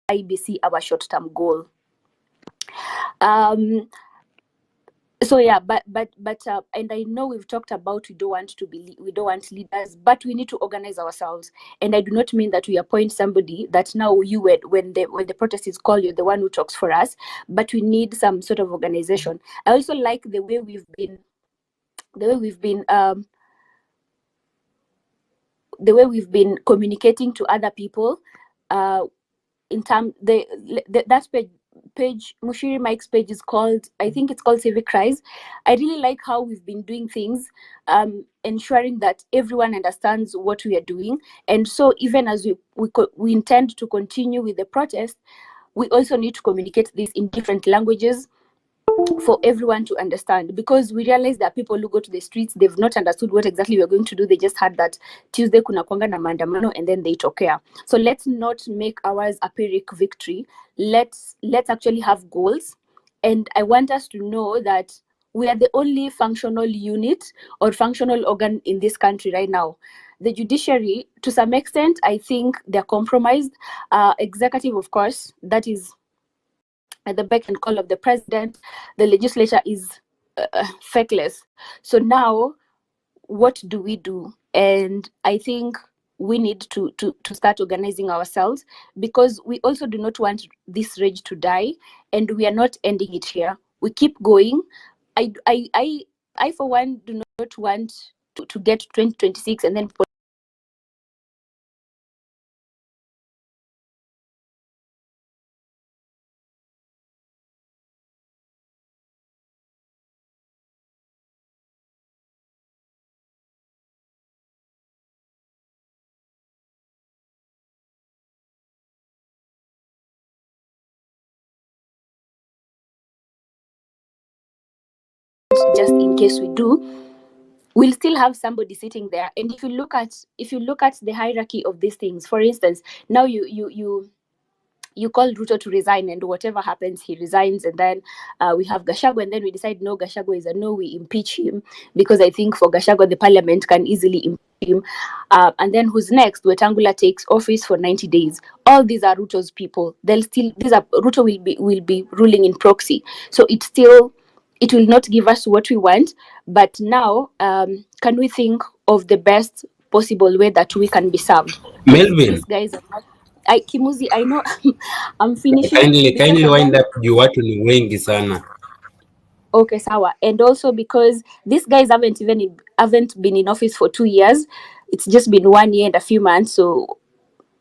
IBC our short-term goal. So yeah, but and I know we've talked about we don't want leaders, but we need to organize ourselves. And I do not mean that we appoint somebody that now when the protest is called, you're the one who talks for us, but we need some sort of organization. I also like the way we've been communicating to other people. In terms that page Mushiri Mike's page is called, I think it's called Civic Rise. I really like how we've been doing things, ensuring that everyone understands what we are doing. And so even as we intend to continue with the protest, we also need to communicate this in different languages for everyone to understand, because we realize that people who go to the streets, they've not understood what exactly we're going to do. They just had that Tuesday kuna kwanga na maandamano and then they tokea. So let's not make ours a Pyrrhic victory. Let's actually have goals. And I want us to know that we are the only functional unit or functional organ in this country right now. The judiciary, to some extent, I think they're compromised. Executive, of course, that is at the beck and call of the president. The legislature is fakeless. So now, what do we do? And I think we need to start organizing ourselves, because we also do not want this rage to die, and we are not ending it here. We keep going. I for one do not want to get to 2026 and then just in case we do, we'll still have somebody sitting there. And if you look at the hierarchy of these things, for instance, now you call Ruto to resign, and whatever happens, he resigns, and then we have Gachagua, and then we decide no, Gachagua is a no, we impeach him, because I think for Gachagua the parliament can easily impeach him. And then who's next? Wetangula takes office for 90 days. All these are Ruto's people. Ruto will be ruling in proxy. So it will not give us what we want. But now, can we think of the best possible way that we can be served? Melvin, These guys are not. Kimuzi, I know I'm finishing. Kindly wind up, juu watu ni wengi sana. Okay, sawa. And also because these guys haven't been in office for 2 years. It's just been 1 year and a few months. So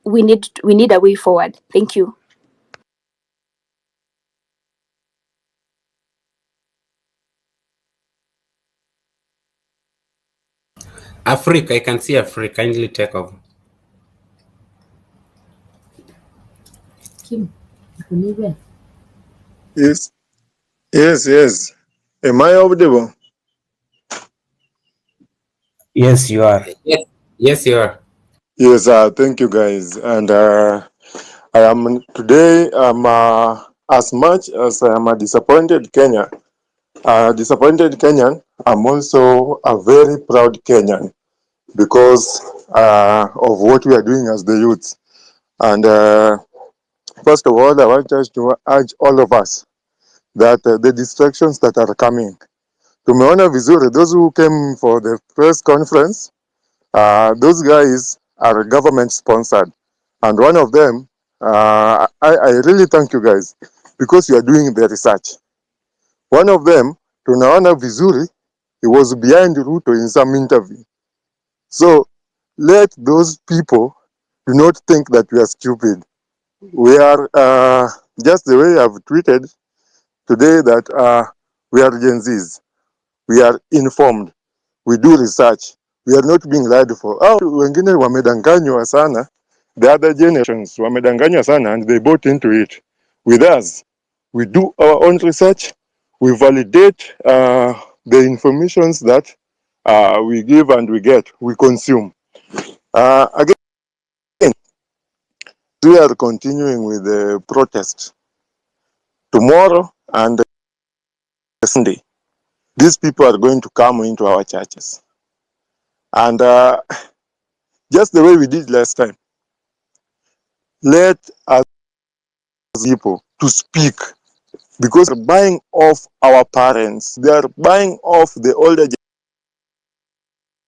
we need a way forward. Thank you. Africa, I can see Africa. Kindly take over. Kim, you Yes. Am I audible? Yes, you are. Yes, you are. Yes, thank you guys. And I am today, as much as I am a disappointed Kenyan, I'm also a very proud Kenyan, because of what we are doing as the youth. And first of all, I want us to urge all of us that the distractions that are coming, tumeona vizuri, those who came for the press conference, those guys are government sponsored, and one of them, I really thank you guys, because you are doing the research. One of them, tunaona vizuri, he was behind Ruto in some interview. So let those people do not think that we are stupid. We are just the way I've tweeted today, that we are Gen Zs. We are informed. We do research. We are not being lied for. Wengine wamedanganywa sana. The other generations wamedanganywa sana, and they bought into it. With us, we do our own research. We validate the informations that we give and we get, we consume. Again, we are continuing with the protest tomorrow and Sunday. These people are going to come into our churches, and just the way we did last time, let us people to speak, because they're buying off our parents. They are buying off the older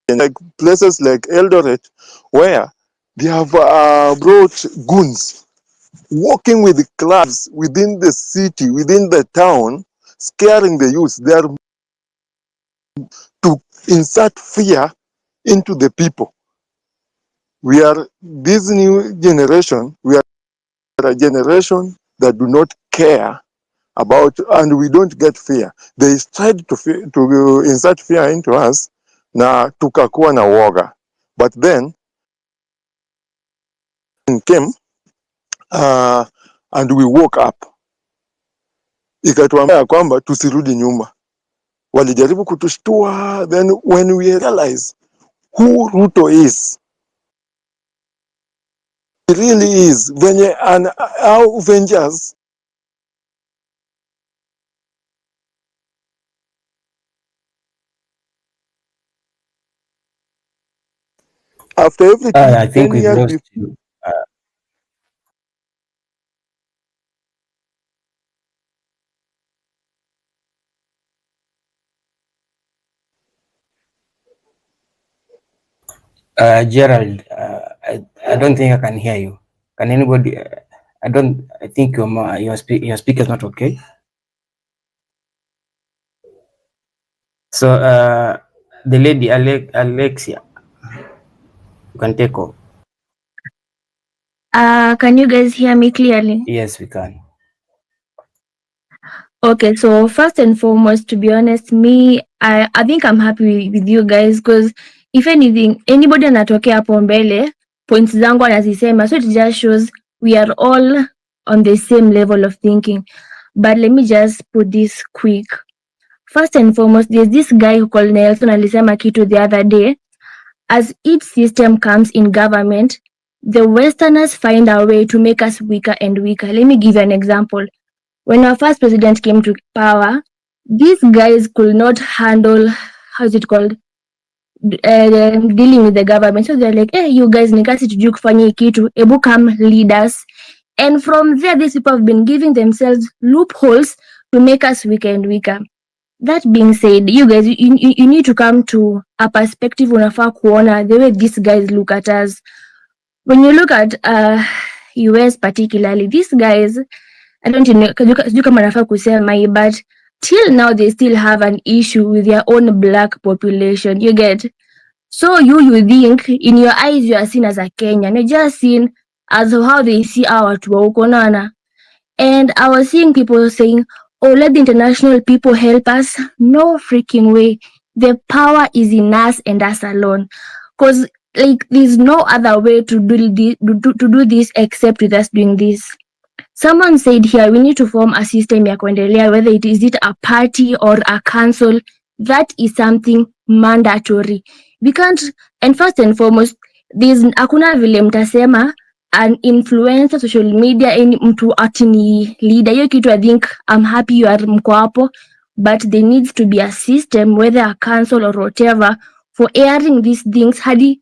generation, like places like Eldoret, where they have brought goons walking with clubs within the city, within the town, scaring the youth. They are to insert fear into the people. We are this new generation. We are a generation that do not care about, and we don't get fear. They tried to insert fear into us, na tukakuwa na woga. But then it came and we woke up, ikatuambia kwamba tusirudi nyuma. Walijaribu kutushtua. Then when we realize who Ruto is, he really is, venye and how Avengers after everything, I think 10 we've years lost before. you. Gerald, I don't think I can hear you. Can anybody? I think your speaker is not okay. So the lady Alexia, you can take off. Can you guys hear me clearly? Yes, we can. Okay, so first and foremost, to be honest, I think I'm happy with you guys, because if anything, anybody anatokea hapo mbele, points zangu anazisema, so it just shows we are all on the same level of thinking. But let me just put this quick. First and foremost, there's this guy who called Nelson alisema kitu the other day. As each system comes in government, the Westerners find a way to make us weaker and weaker. Let me give you an example. When our first president came to power, these guys could not handle, how is it called, dealing with the government. So they're like, hey, you guys, nikasi tujui kufanya hii kitu, ebu come lead us. And from there, these people have been giving themselves loopholes to make us weaker and weaker. That being said, you guys, you need to come to a perspective unafaa kuona the way these guys look at us. When you look at US particularly, these guys, I don't know, sijui kama nafaa kusema hii, but till now they still have an issue with their own black population. You get? So you think in your eyes you are seen as a Kenyan. You're just seen as how they see our watu wa huko nana. And I was seeing people saying, oh, let the international people help us. No freaking way. The power is in us and us alone. Because like there's no other way to do this except with us doing this. Someone said here we need to form a system ya kuendelea, whether it is a party or a council. That is something mandatory. We can't, and first and foremost, there's hakuna vile mtasema an influencer social media any mtu atini leader. Hiyo kitu I think I'm happy you are mko hapo, but there needs to be a system, whether a council or whatever, for airing these things hadi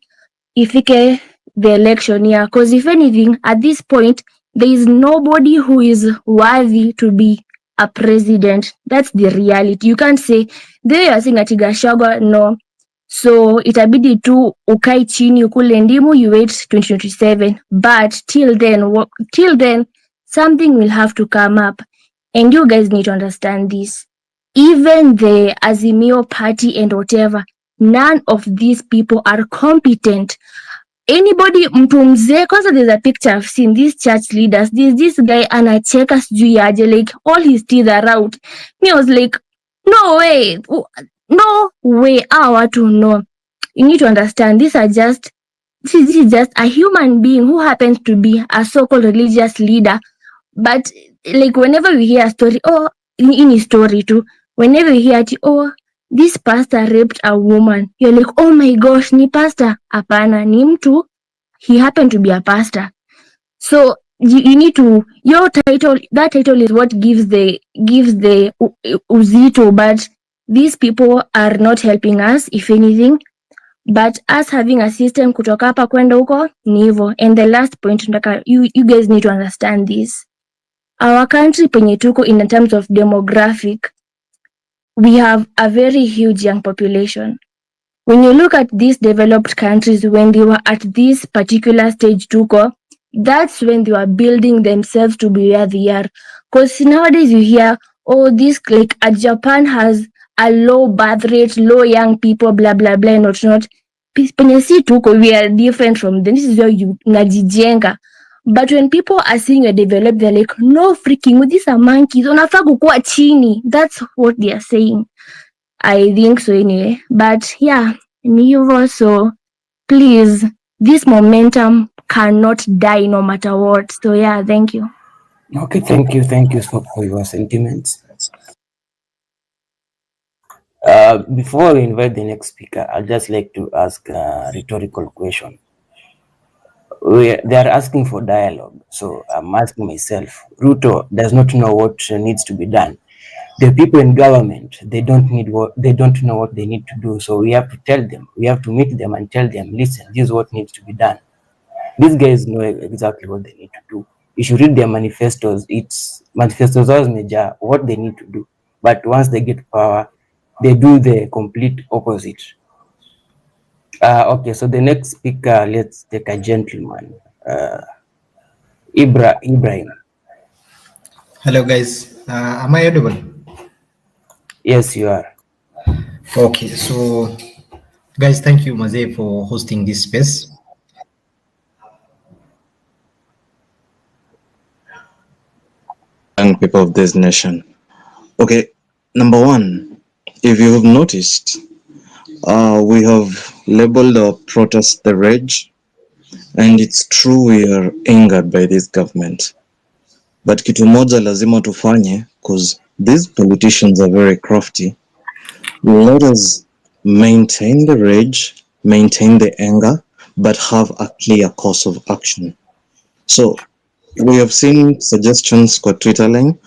ifike the election year. Because if anything, at this point, there is nobody who is worthy to be a president. That's the reality. You can't say they are saying ati Gachagua, no. So itabidi tu ukai chini ukule ndimu, you wait 2027. But till then, something will have to come up. And you guys need to understand this. Even the Azimio party and whatever, none of these people are competent. Anybody mtu mzee, kwanza there's a picture I've seen, these church leaders, this guy anacheka sijui aje, like all his teeth are out. Me, I was like, no way, watu no. You need to understand, this is just a human being who happens to be a so-called religious leader. But like whenever we hear a story, oh, in his story too, whenever we hear it, oh, this pastor raped a woman, you're like, oh my gosh, ni pastor? Apana, ni mtu. He happened to be a pastor. So you need to, your title, that title is what gives the uzito, but these people are not helping us, if anything. But us having a system kutoka hapa kwenda huko ni hivyo. And the last point, you guys need to understand this. Our country penye tuko in terms of demographic, we have a very huge young population. When you look at these developed countries, when they were at this particular stage tuko, that's when they were building themselves to be where they are. Because nowadays you hear, oh, this like Japan has a low birth rate, low young people, blah blah blah, not. Penye si tuko, we are different from them. This is where you najijenga. But when people are seeing you develop, they're like, no freaking, these are monkeys. Unafaa kukua chini. That's what they are saying. I think so anyway. But yeah, Nivo, so please, this momentum cannot die no matter what. So yeah, thank you. Okay, thank you for your sentiments. Before we invite the next speaker, I'd just like to ask a rhetorical question. They are asking for dialogue, so I'm asking myself, Ruto does not know what needs to be done. The people in government, they don't know what they need to do. So we have to tell them, we have to meet them and tell them, listen, this is what needs to be done. These guys know exactly what they need to do. You should read their manifestos. It's manifestos as major what they need to do. But once they get power, they do the complete opposite. Okay, so the next speaker, let's take a gentleman. Ibrahim. Hello guys, am I audible? Yes, you are. Okay, so guys, thank you Maze for hosting this space. Young people of this nation. Okay, number one, if you have noticed, we have labeled our protest the rage, and it's true we are angered by this government. But kitu moja lazima tufanye, because these politicians are very crafty. Let us maintain the rage, maintain the anger, but have a clear course of action. So we have seen suggestions kwa Twitter line.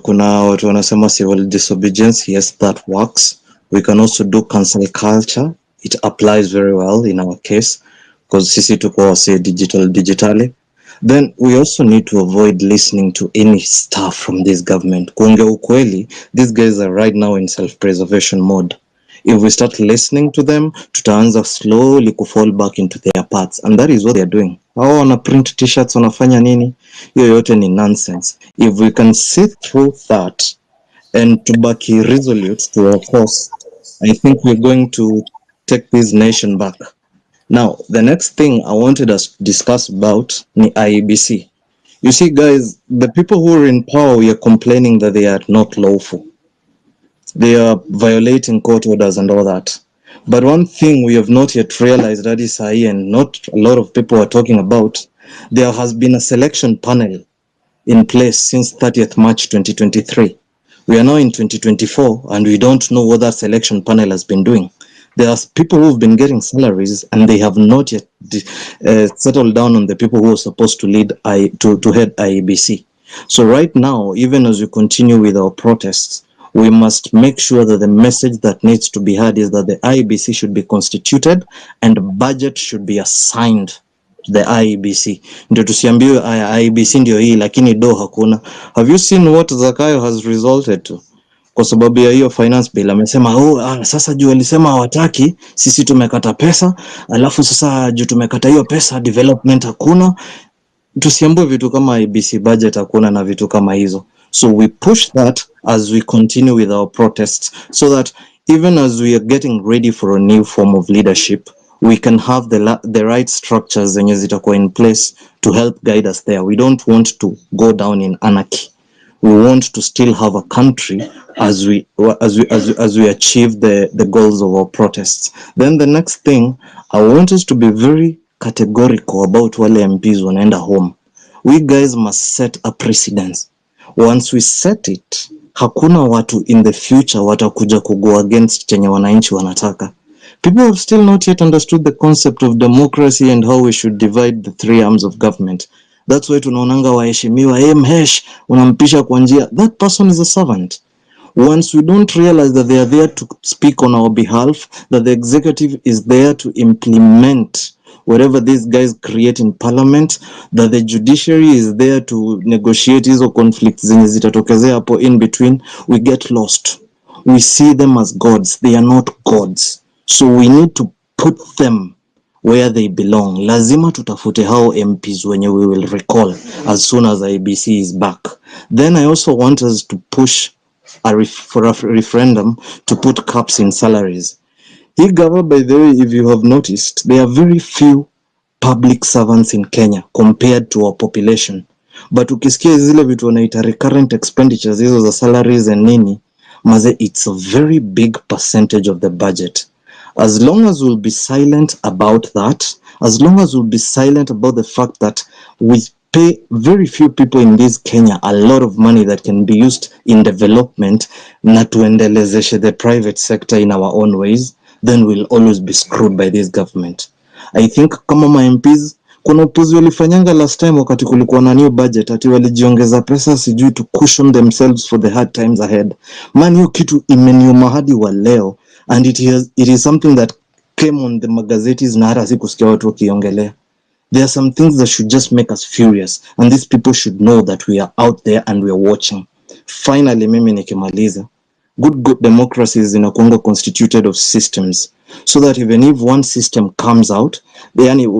Kuna watu wanasema civil disobedience. Yes, that works. We can also do cancel culture. It applies very well in our case because sisi tuko wase digitally. Then we also need to avoid listening to any stuff from this government. Kuongea ukweli, these guys are right now in self-preservation mode. If we start listening to them, tutaanza slowly to fall back into their paths, and that is what they are doing. Hao wana print t-shirts, wanafanya nini? Hiyo yote ni nonsense. If we can see through that and to baki resolute to our course, I think we're going to take this nation back. Now, the next thing I wanted us to discuss about ni IEBC. You see, guys, the people who are in power, we are complaining that they are not lawful. They are violating court orders and all that. But one thing we have not yet realized, that is high, and not a lot of people are talking about, there has been a selection panel in place since 30th March 2023. We are now in 2024 and we don't know what that selection panel has been doing. There are people who've been getting salaries and they have not yet settled down on the people who are supposed to lead to head IEBC. So right now, even as we continue with our protests, we must make sure that the message that needs to be heard is that the IEBC should be constituted and budget should be assigned to the IEBC. Ndio tusiambiwe IEBC ndio hii lakini do hakuna. Have you seen what Zakayo has resulted to? Kwa sababu ya hiyo finance bill amesema sasa juu alisema hawataki, sisi tumekata pesa, alafu sasa juu tumekata hiyo pesa development hakuna. Tusiambiwe vitu kama IEBC budget hakuna na vitu kama hizo. So we push that as we continue with our protests, so that even as we are getting ready for a new form of leadership, we can have the right structures zenye zitakuwa in place to help guide us there. We don't want to go down in anarchy. We want to still have a country as we achieve the goals of our protests. Then the next thing, I want us to be very categorical about wale MPs wanaenda home. We guys must set a precedence. Once we set it, hakuna watu in the future watakuja kugo against chenye wananchi wanataka. People have still not yet understood the concept of democracy and how we should divide the three arms of government. That's why tunaonanga waheshimiwa, mhesh, unampisha kwa njia. That person is a servant. Once we don't realize that they are there to speak on our behalf, that the executive is there to implement whatever these guys create in parliament, that the judiciary is there to negotiate hizo conflicts zenye zitatokezea hapo in between, we get lost. We see them as gods. They are not gods. So we need to put them where they belong. Lazima tutafute hao MPs wenye we will recall as soon as IBC is back. Then I also want us to push for a referendum to put caps in salaries. Hii government, by the way, if you have noticed, there are very few public servants in Kenya compared to our population. But ukisikia zile vitu wanaita recurrent expenditures, hizo za salaries and nini, maze, it's a very big percentage of the budget. As long as we'll be silent about that, as long as we'll be silent about the fact that we pay very few people in this Kenya a lot of money that can be used in development, na tuendelezeshe the private sector in our own ways, then we'll always be screwed by this government. I think kama ma MPs, kuna upuzi walifanyanga last time wakati kulikuwa na new budget, ati walijiongeza pesa sijui to cushion themselves for the hard times ahead. Man, hiyo kitu imeniuma hadi wa leo, and it is something that came on the magazetes na hata sikusikia watu wakiongelea. There are some things that should just make us furious, and these people should know that we are out there and we are watching. Finally, mimi nikimaliza, good democracies inakuanga constituted of systems, so that even if one system comes out,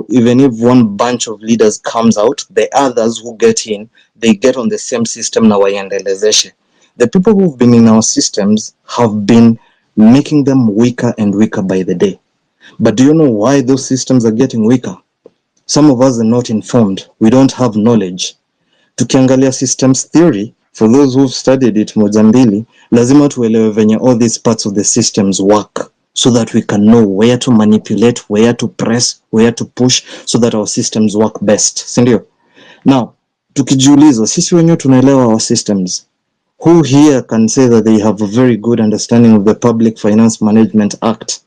even if one bunch of leaders comes out, the others who get in, they get on the same system na waiendelezeshe. The people who've been in our systems have been making them weaker and weaker by the day. But do you know why those systems are getting weaker? Some of us are not informed. We don't have knowledge. Tukiangalia systems theory, for those who've studied it moja mbili, lazima tuelewe venye all these parts of the systems work, so that we can know where to manipulate, where to press, where to push, so that our systems work best. Sindio? Now, tukijiuliza, sisi wenyewe tunaelewa our systems. Who here can say that they have a very good understanding of the Public Finance Management Act?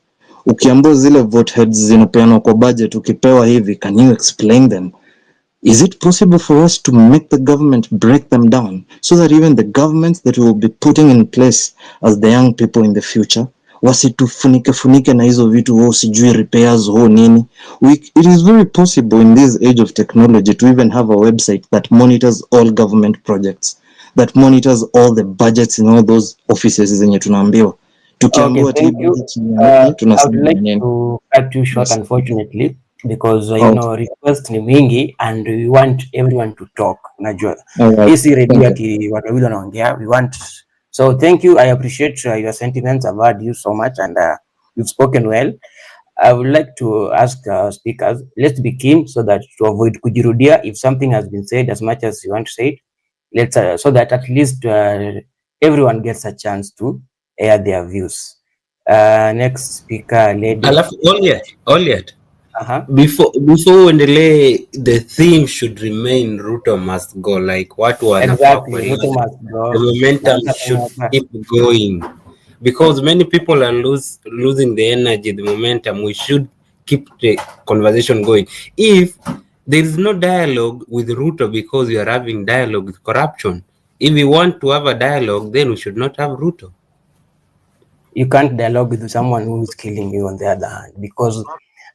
Ukiambiwa zile vote heads zinapeanwa kwa budget, ukipewa hivi, can you explain them? Is it possible for us to make the government break them down, so that even the governments that we will be putting in place as the young people in the future, wasitufunike na hizo vitu sijui repairs nini? It is very possible in this age of technology to even have a website that monitors all government projects, that monitors all the budgets in all those offices zenye tunaambiwa. Okay, thank you. I would like to cut you short, unfortunately, because you know request ni mingi and we want everyone to talk. Najua hii radio ati watu wawili wanaongea, we want. So thank you. I appreciate your sentiments. I've heard you so much and you've spoken well. I would like to ask speakers, let's be keen so that to avoid kujirudia. If something has been said, as much as you want to say it, let's so that at least everyone gets a chance to air their views. Next speaker, lady. Alafu Oliet. Before uendelee, the theme should remain Ruto must go. Like what was exactly, Ruto must go. The momentum should keep going, because many people are losing the energy, the momentum. We should keep the conversation going. If there is no dialogue with Ruto, because we are having dialogue with corruption, if we want to have a dialogue, then we should not have Ruto. You can't dialogue with someone who is killing you on the other hand, because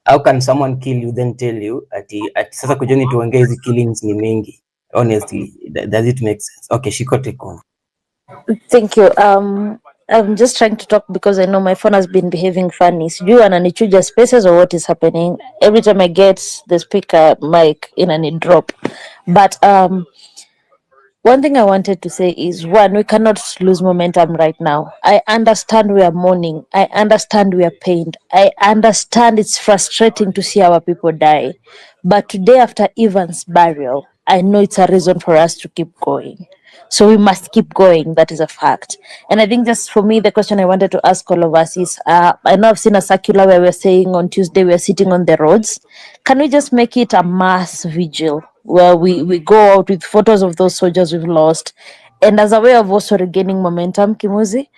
how can someone kill you then tell you ati sasa kujeni tuongee hizi killings ni mingi? Honestly, does it make sense? Okay, Shiko, take over. Thank you. I'm just trying to talk because I know my phone has been behaving funny. Sijui ananichuja spaces or what is happening. Every time I get the speaker mic in and it drop. But one thing I wanted to say is, one, we cannot lose momentum right now. I understand we are mourning. I understand we are pained. I understand it's frustrating to see our people die. But today, after Ivan's burial, I know it's a reason for us to keep going. So we must keep going. That is a fact. And I think just for me, the question I wanted to ask all of us is, I know I've seen a circular where we're saying on Tuesday we're sitting on the roads. Can we just make it a mass vigil where we go out with photos of those soldiers we've lost, and as a way of also regaining momentum, Kimuzi,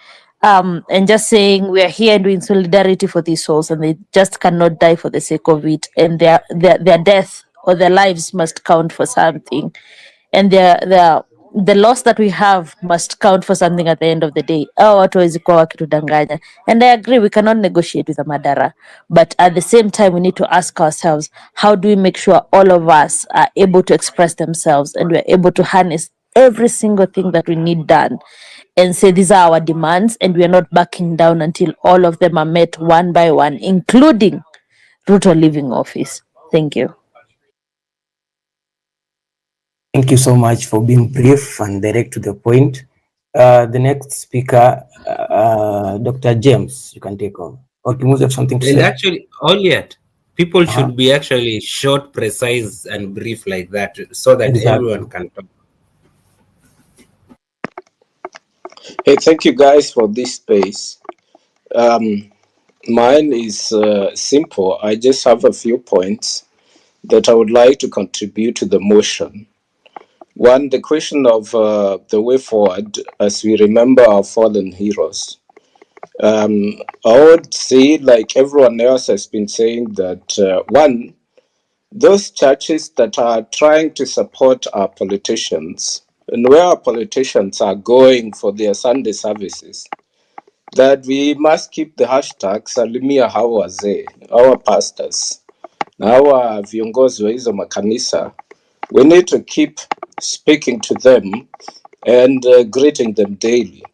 and just saying we are here and doing solidarity for these souls, and they just cannot die for the sake of it, and their death or their lives must count for something, and their the loss that we have must count for something at the end of the day. Hao watu hawezi kuwa wakitudanganya. And I agree, we cannot negotiate with a madara. But at the same time, we need to ask ourselves, how do we make sure all of us are able to express themselves and we're able to harness every single thing that we need done and say these are our demands, and we're not backing down until all of them are met one by one, including Ruto leaving office. Thank you. Thank you so much for being brief and direct to the point. The next speaker, Dr. James, you can take over. Or Kimuzi have something to And say? actually, all yet, people should be actually short, precise, and brief like that, so that everyone can talk. Hey, thank you guys for this space. Mine is simple. I just have a few points that I would like to contribute to the motion. One, the question of the way forward as we remember our fallen heroes. I would say, like everyone else has been saying, that one, those churches that are trying to support our politicians and where our politicians are going for their Sunday services, that we must keep the hashtag Salimia Hawa Wazee, our pastors, our viongozi wa hizo makanisa. We need to keep speaking to them and greeting them daily.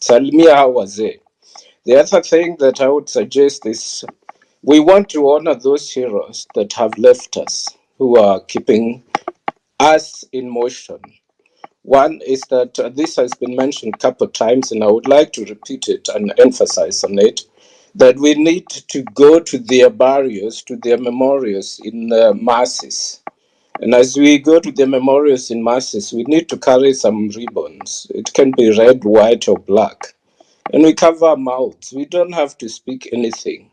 Salimia Hawa Wazee. The other thing that I would suggest is we want to honor those heroes that have left us, who are keeping us in motion. One is that this has been mentioned a couple of times, and I would like to repeat it and emphasize on it, that we need to go to their barriers, to their memorials in masses. And as we go to the memorials in masses, we need to carry some ribbons. It can be red, white, or black. And we cover our mouths. We don't have to speak anything.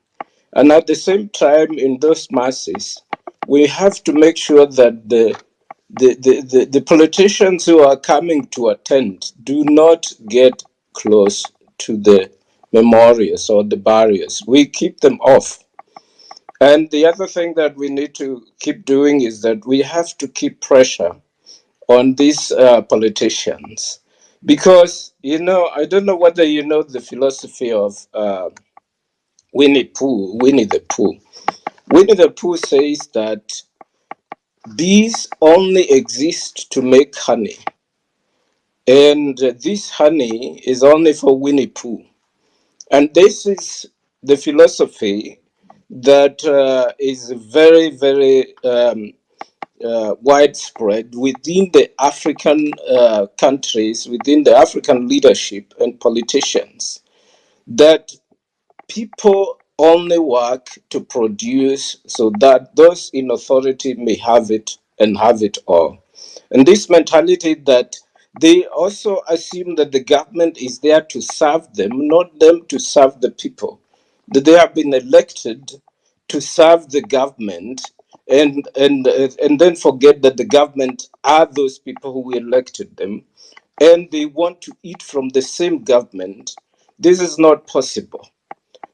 And at the same time, in those masses, we have to make sure that the politicians who are coming to attend do not get close to the memorials or the barriers. We keep them off. And the other thing that we need to keep doing is that we have to keep pressure on these politicians. Because, I don't know whether you know the philosophy of Winnie the Pooh. Winnie the Pooh says that bees only exist to make honey. And this honey is only for Winnie Pooh. And this is the philosophy that is very, very widespread within the African countries, within the African leadership and politicians, that people only work to produce so that those in authority may have it and have it all. And this mentality that they also assume that the government is there to serve them, not them to serve the people. That they have been elected to serve the government and then forget that the government are those people who elected them, and they want to eat from the same government. This is not possible.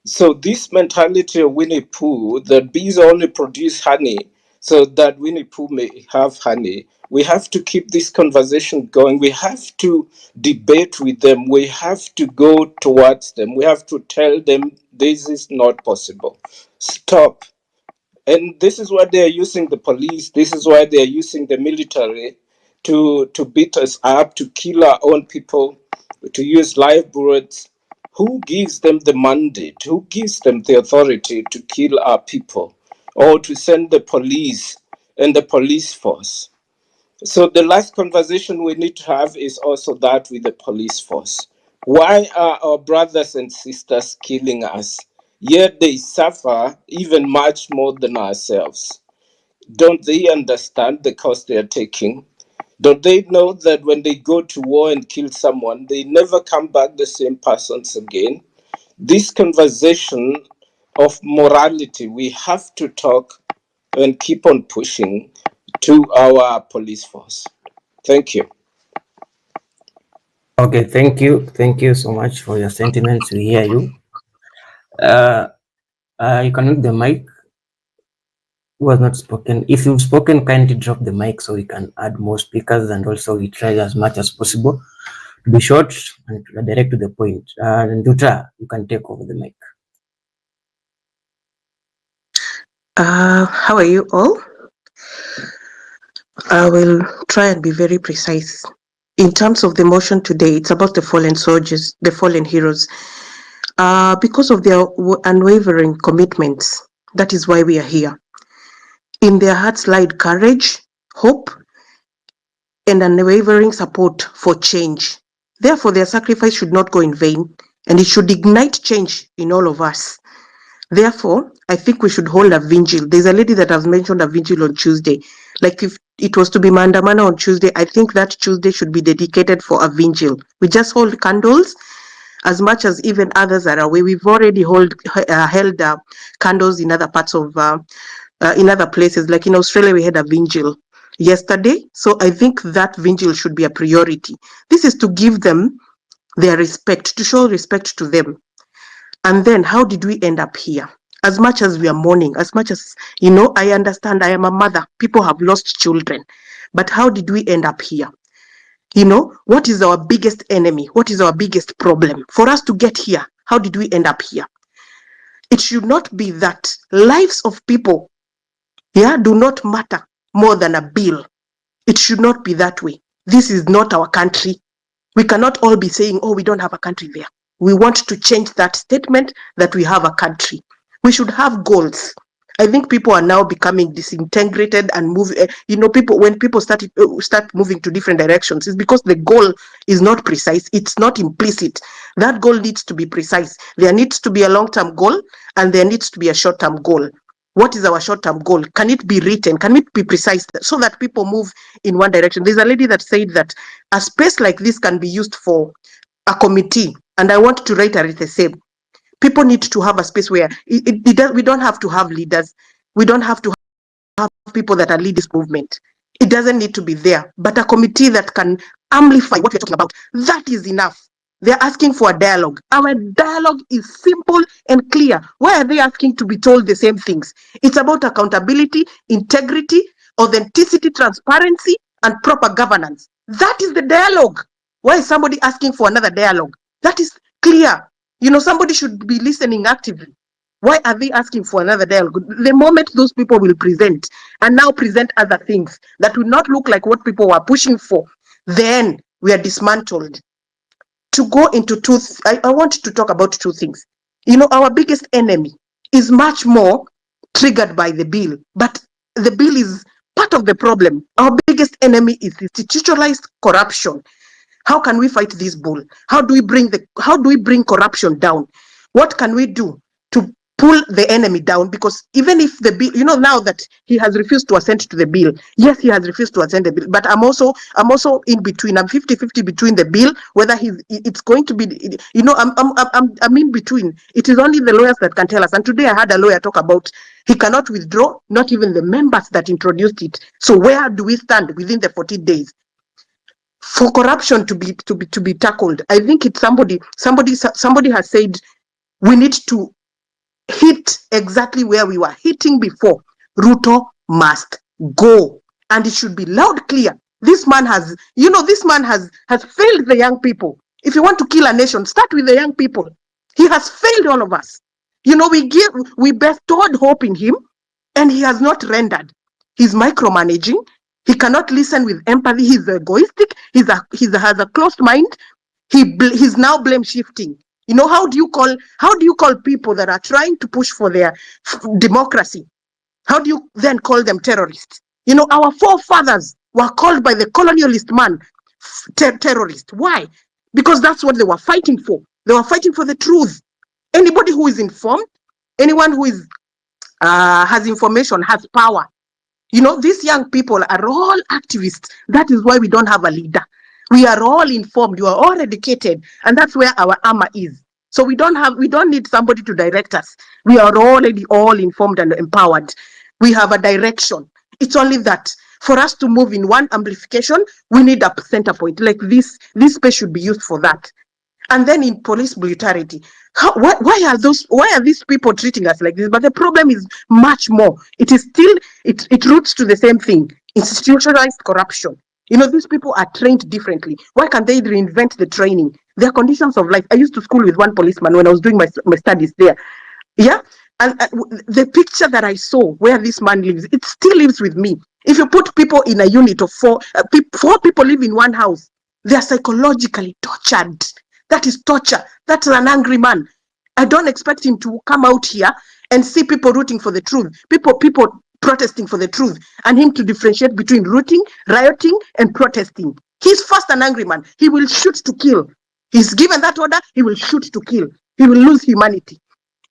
So this mentality of Winnie Pooh, that bees only produce honey so that Winnie Pooh may have honey, we have to keep this conversation going. We have to debate with them. We have to go towards them. We have to tell them this is not possible. Stop. And this is why they are using the police. This is why they are using the military to beat us up, to kill our own people, to use live bullets. Who gives them the mandate? Who gives them the authority to kill our people or to send the police and the police force? So the last conversation we need to have is also that with the police force. Why are our brothers and sisters killing us? Yet they suffer even much more than ourselves. Don't they understand the cost they are taking? Don't they know that when they go to war and kill someone, they never come back the same persons again? This conversation of morality, we have to talk and keep on pushing to our police force. Thank you. Okay, thank you. Thank you so much for your sentiments. We hear you. You can mute the mic. who has not spoken? If you've spoken, kindly drop the mic so we can add more speakers, and also we try as much as possible to be short and direct to the point. Nduta, you can take over the mic. How are you all? I will try and be very precise. In terms of the motion today, it's about the fallen soldiers, the fallen heroes. Because of their unwavering commitments, that is why we are here. In their hearts lied courage, hope, and unwavering support for change. Therefore, their sacrifice should not go in vain, and it should ignite change in all of us. Therefore, I think we should hold a vigil. There's a lady that has mentioned a vigil on Tuesday. Like if it was to be Mandamana on Tuesday, I think that Tuesday should be dedicated for a vigil. We just hold candles as much as even others are away. We've already held candles in other parts of, in other places. Like in Australia, we had a vigil yesterday. So I think that vigil should be a priority. This is to give them their respect, to show respect to them. And then how did we end up here? As much as we are mourning, as much as, you know, I understand I am a mother, people have lost children, but how did we end up here? You know, what is our biggest enemy? What is our biggest problem? For us to get here, how did we end up here? It should not be that lives of people, do not matter more than a bill. It should not be that way. This is not our country. We cannot all be saying, oh, we don't have a country there. We want to change that statement that we have a country. We should have goals. I think people are now becoming disintegrated and move. People, when people start moving to different directions, it's because the goal is not precise. It's not implicit. That goal needs to be precise. There needs to be a long-term goal and there needs to be a short-term goal. What is our short-term goal? Can it be written? Can it be precise so that people move in one direction? There's a lady that said that a space like this can be used for a committee, and I want to reiterate the same. People need to have a space where we don't have to have leaders. We don't have to have people that are lead this movement. It doesn't need to be there, but a committee that can amplify what we're talking about. That is enough. They're asking for a dialogue. Our dialogue is simple and clear. Why are they asking to be told the same things? It's about accountability, integrity, authenticity, transparency, and proper governance. That is the dialogue. Why is somebody asking for another dialogue? That is clear. You know, somebody should be listening actively. Why are they asking for another dialogue? The moment those people will present and now present other things that will not look like what people were pushing for, then we are dismantled. To go into I want to talk about two things. You know, our biggest enemy is much more triggered by the bill, but the bill is part of the problem. Our biggest enemy is institutionalized corruption. How can we fight this bull? How do we bring corruption down? What can we do to pull the enemy down? Because even if the bill, you know, now that he has refused to assent to the bill, yes, he has refused to assent the bill, but I'm also in between. I'm 50-50 between the bill, whether it's going to be, you know, I'm in between. It is only the lawyers that can tell us. And today I had a lawyer talk about he cannot withdraw, not even the members that introduced it. So where do we stand within the 14 days? For corruption to be tackled, I think it's somebody has said we need to hit exactly where we were hitting before. Ruto must go, and it should be loud, clear. This man has failed the young people. If you want to kill a nation, start with the young people. He has failed all of us. You know, we bestowed hope in him, and he has not rendered. He's micromanaging. He cannot listen with empathy. He's egoistic. He has a closed mind. He's now blame shifting. You know, how do you call people that are trying to push for their democracy? How do you then call them terrorists? You know, our forefathers were called by the colonialist man terrorist. Why? Because that's what they were fighting for. They were fighting for the truth. Anybody who is informed, anyone who is has information, has power. You know, these young people are all activists. That is why we don't have a leader. We are all informed. You are all educated, and that's where our armor is. So we don't need somebody to direct us. We are already all informed and empowered. We have a direction. It's only that for us to move in one amplification, we need a center point. Like this space should be used for that. And then in police brutality, why are these people treating us like this? But the problem is much more. It is still, it roots to the same thing: institutionalized corruption. These people are trained differently. Why can't they reinvent the training, their conditions of life? I used to school with one policeman when I was doing my studies there. Yeah. And the picture that I saw where this man lives, it still lives with me. If you put people in a unit of four people live in one house, they are psychologically tortured. That is torture. That's an angry man. I don't expect him to come out here and see people rooting for the truth, people protesting for the truth, and him to differentiate between rioting, and protesting. He's first an angry man. He will shoot to kill. He's given that order, he will shoot to kill. He will lose humanity.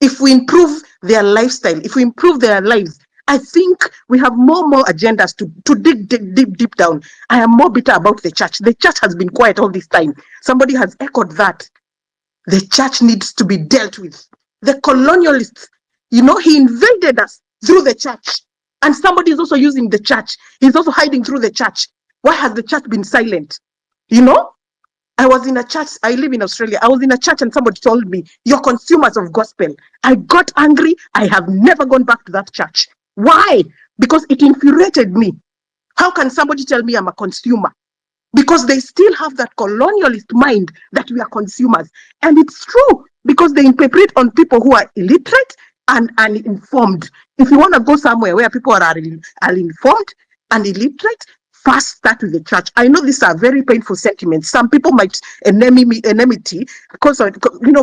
If we improve their lifestyle, if we improve their lives, I think we have more agendas to dig deep down. I am more bitter about the church. The church has been quiet all this time. Somebody has echoed that. The church needs to be dealt with. The colonialists, he invaded us through the church. And somebody is also using the church. He's also hiding through the church. Why has the church been silent? I was in a church. I live in Australia. I was in a church and somebody told me, "You're consumers of gospel." I got angry. I have never gone back to that church. Why? Because it infuriated me. How can somebody tell me I'm a consumer? Because they still have that colonialist mind that we are consumers. And it's true, because they interpret on people who are illiterate and uninformed. If you want to go somewhere where people are informed and illiterate, first start with the church. I know these are very painful sentiments. Some people might enmity because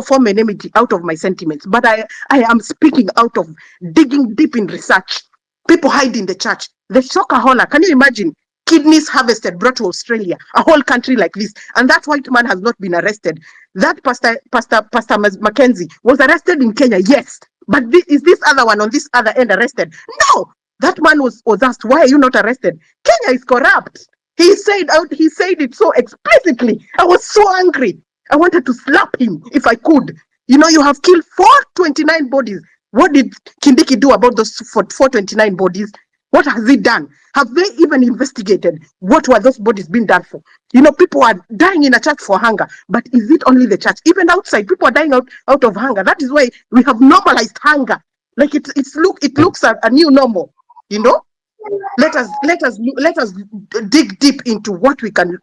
form enmity out of my sentiments. But I am speaking out of digging deep in research. People hide in the church. The shokahola. Can you imagine? Kidneys harvested, brought to Australia, a whole country like this, and that white man has not been arrested. That Pastor Mackenzie was arrested in Kenya, yes, but is this other one on this other end arrested? No. That man was asked, "Why are you not arrested?" Kenya is corrupt. He said it so explicitly. I was so angry. I wanted to slap him if I could. You have killed 429 bodies. What did Kindiki do about those 429 bodies? What has he done? Have they even investigated what were those bodies being done for? People are dying in a church for hunger, but is it only the church? Even outside, people are dying out of hunger. That is why we have normalized hunger. Like it looks a new normal. Let us dig deep into what we can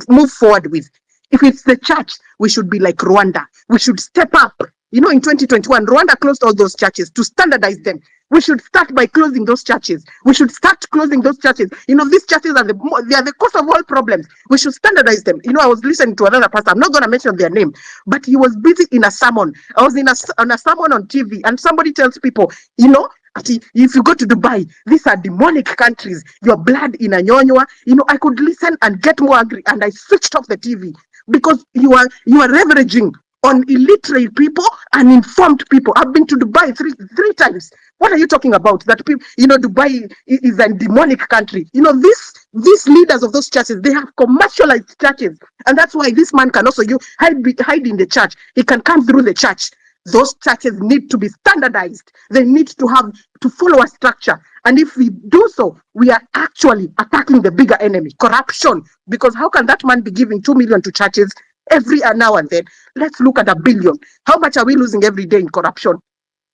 move forward with. If it's the church, we should be like Rwanda. We should step up. In 2021, Rwanda closed all those churches to standardize them. We should start by closing those churches. We should start closing those churches. These churches are the cause of all problems. We should standardize them. I was listening to another pastor. I'm not going to mention their name, but he was busy in a sermon. I was on a sermon on TV, and somebody tells people, if you go to Dubai, these are demonic countries. Your blood in a nyonywa. I could listen and get more angry, and I switched off the TV because you are leveraging on illiterate people and informed people. I've been to Dubai three times. What are you talking about? That people, Dubai is a demonic country. These leaders of those churches, they have commercialized churches, and that's why this man can also hide in the church. He can come through the church. Those churches need to be standardized. They need to follow a structure. And if we do so, we are actually attacking the bigger enemy, corruption. Because how can that man be giving 2 million to churches every now and then? Let's look at 1 billion. How much are we losing every day in corruption?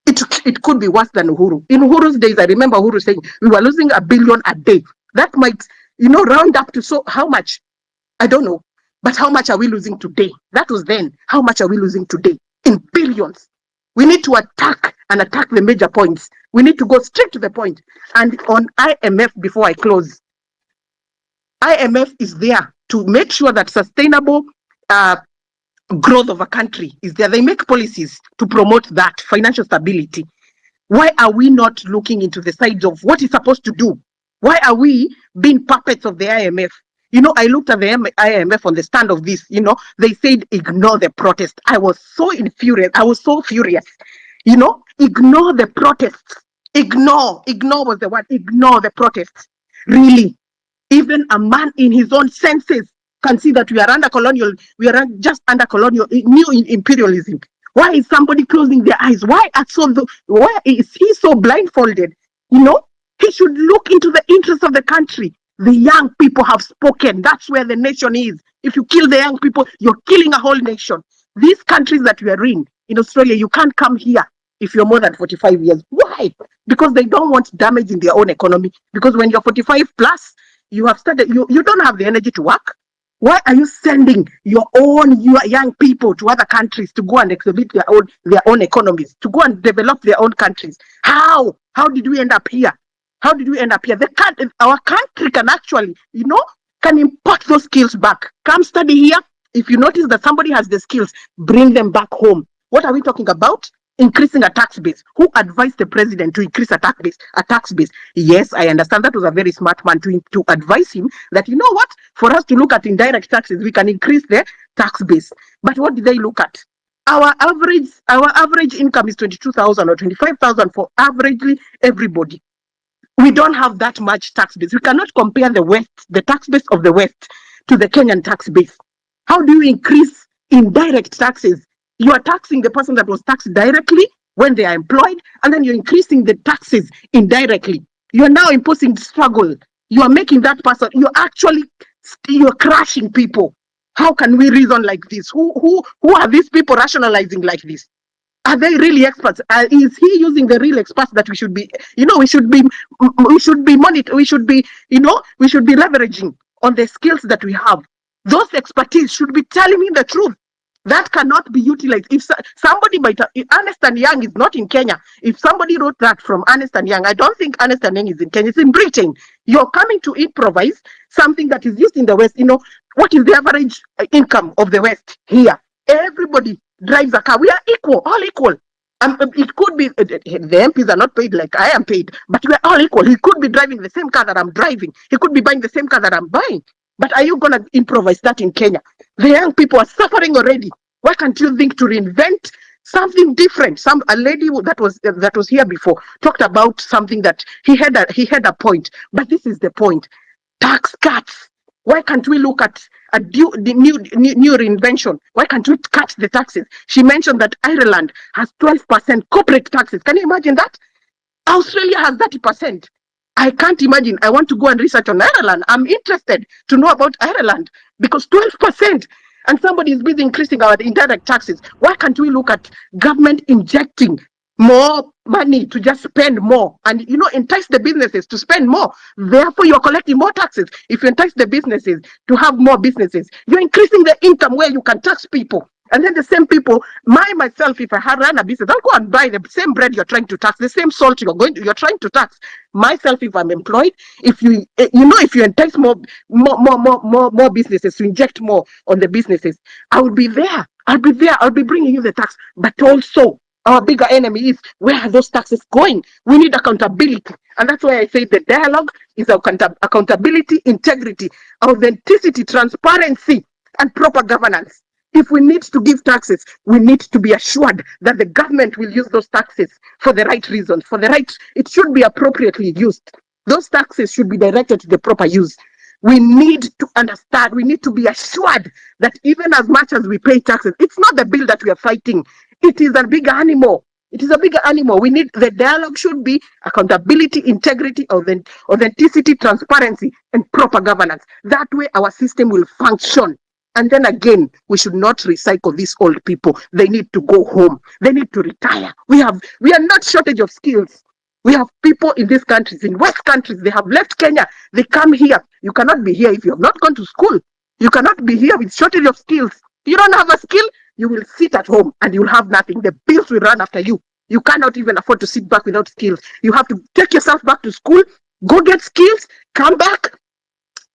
It could be worse than Uhuru. In Uhuru's days, I remember Uhuru saying we were losing 1 billion a day. That might, round up to so how much? I don't know. But how much are we losing today? That was then. How much are we losing today? In billions. We need to attack the major points. We need to go straight to the point. And on IMF, before I close, IMF is there to make sure that sustainable growth of a country is there. They make policies to promote that financial stability. Why are we not looking into the sides of what it's supposed to do? Why are we being puppets of the IMF? I looked at the IMF on the stand of this, they said, ignore the protest. I was so infuriated. I was so furious. Ignore the protests. Ignore was the word. Ignore the protests. Really. Even a man in his own senses can see that we are just under colonial, new imperialism. Why is somebody closing their eyes? Why is he so blindfolded? He should look into the interests of the country. The young people have spoken. That's where the nation is. If you kill the young people, you're killing a whole nation. These countries that we are in Australia, you can't come here if you're more than 45 years. Why? Because they don't want damage in their own economy. Because when you're 45 plus, you don't have the energy to work. Why are you sending your young people to other countries to go and exhibit their own economies, to go and develop their own countries? How did we end up here? How did we end up here? Our country can actually, can import those skills back. Come study here. If you notice that somebody has the skills, bring them back home. What are we talking about? Increasing a tax base. Who advised the president to increase a tax base? Yes, I understand that was a very smart man to advise him that, you know what, for us to look at indirect taxes, we can increase the tax base. But what did they look at? Our average income is 22,000 or 25,000 for averagely everybody. We don't have that much tax base. We cannot compare the tax base of the West to the Kenyan tax base. How do you increase indirect taxes? You are taxing the person that was taxed directly when they are employed, and then you're increasing the taxes indirectly. You are now imposing struggle. You are making that person, you're crashing people. How can we reason like this? Who are these people rationalizing like this? Are they really experts? Is he using the real experts that we should be leveraging on the skills that we have? Those expertise should be telling me the truth. That cannot be utilized. If somebody Ernst & Young is not in Kenya. If somebody wrote that from Ernst & Young, I don't think Ernst & Young is in Kenya. It's in Britain. You're coming to improvise something that is used in the West. What is the average income of the West here? Everybody drives a car. We are equal, all equal. It could be the MPs are not paid like I am paid, but we are all equal. He could be driving the same car that I'm driving. He could be buying the same car that I'm buying. But are you going to improvise that in Kenya? The young people are suffering already. Why can't you think to reinvent something different? A lady that was here before talked about something that he had a point. But this is the point: tax cuts. Why can't we look at the new reinvention? Why can't we cut the taxes? She mentioned that Ireland has 12% corporate taxes. Can you imagine that? Australia has 30%. I can't imagine. I want to go and research on Ireland. I'm interested to know about Ireland because 12%. And somebody is busy increasing our indirect taxes. Why can't we look at government injecting more money to just spend more and entice the businesses to spend more? Therefore, you're collecting more taxes. If you entice the businesses to have more businesses, you're increasing the income where you can tax people. And then the same people, myself, if I had run a business, I'll go and buy the same bread you're trying to tax, the same salt you're trying to tax. Myself, if I'm employed, if you entice more businesses to inject more on the businesses, I will be there. I'll be bringing you the tax. But also, our bigger enemy is, where are those taxes going? We need accountability. And that's why I say the dialogue is accountability, integrity, authenticity, transparency, and proper governance. If we need to give taxes, we need to be assured that the government will use those taxes for the right reasons, it should be appropriately used. Those taxes should be directed to the proper use. We need to understand, we need to be assured that even as much as we pay taxes, it's not the bill that we are fighting. It is a bigger animal. It is a bigger animal. The dialogue should be accountability, integrity, authenticity, transparency, and proper governance. That way our system will function. And then again, we should not recycle these old people. They need to go home. They need to retire. We are not shortage of skills. We have people in these countries, in West countries, they have left Kenya. They come here. You cannot be here if you have not gone to school. You cannot be here with shortage of skills. You don't have a skill, you will sit at home and you'll have nothing. The bills will run after you. You cannot even afford to sit back without skills. You have to take yourself back to school, go get skills, come back,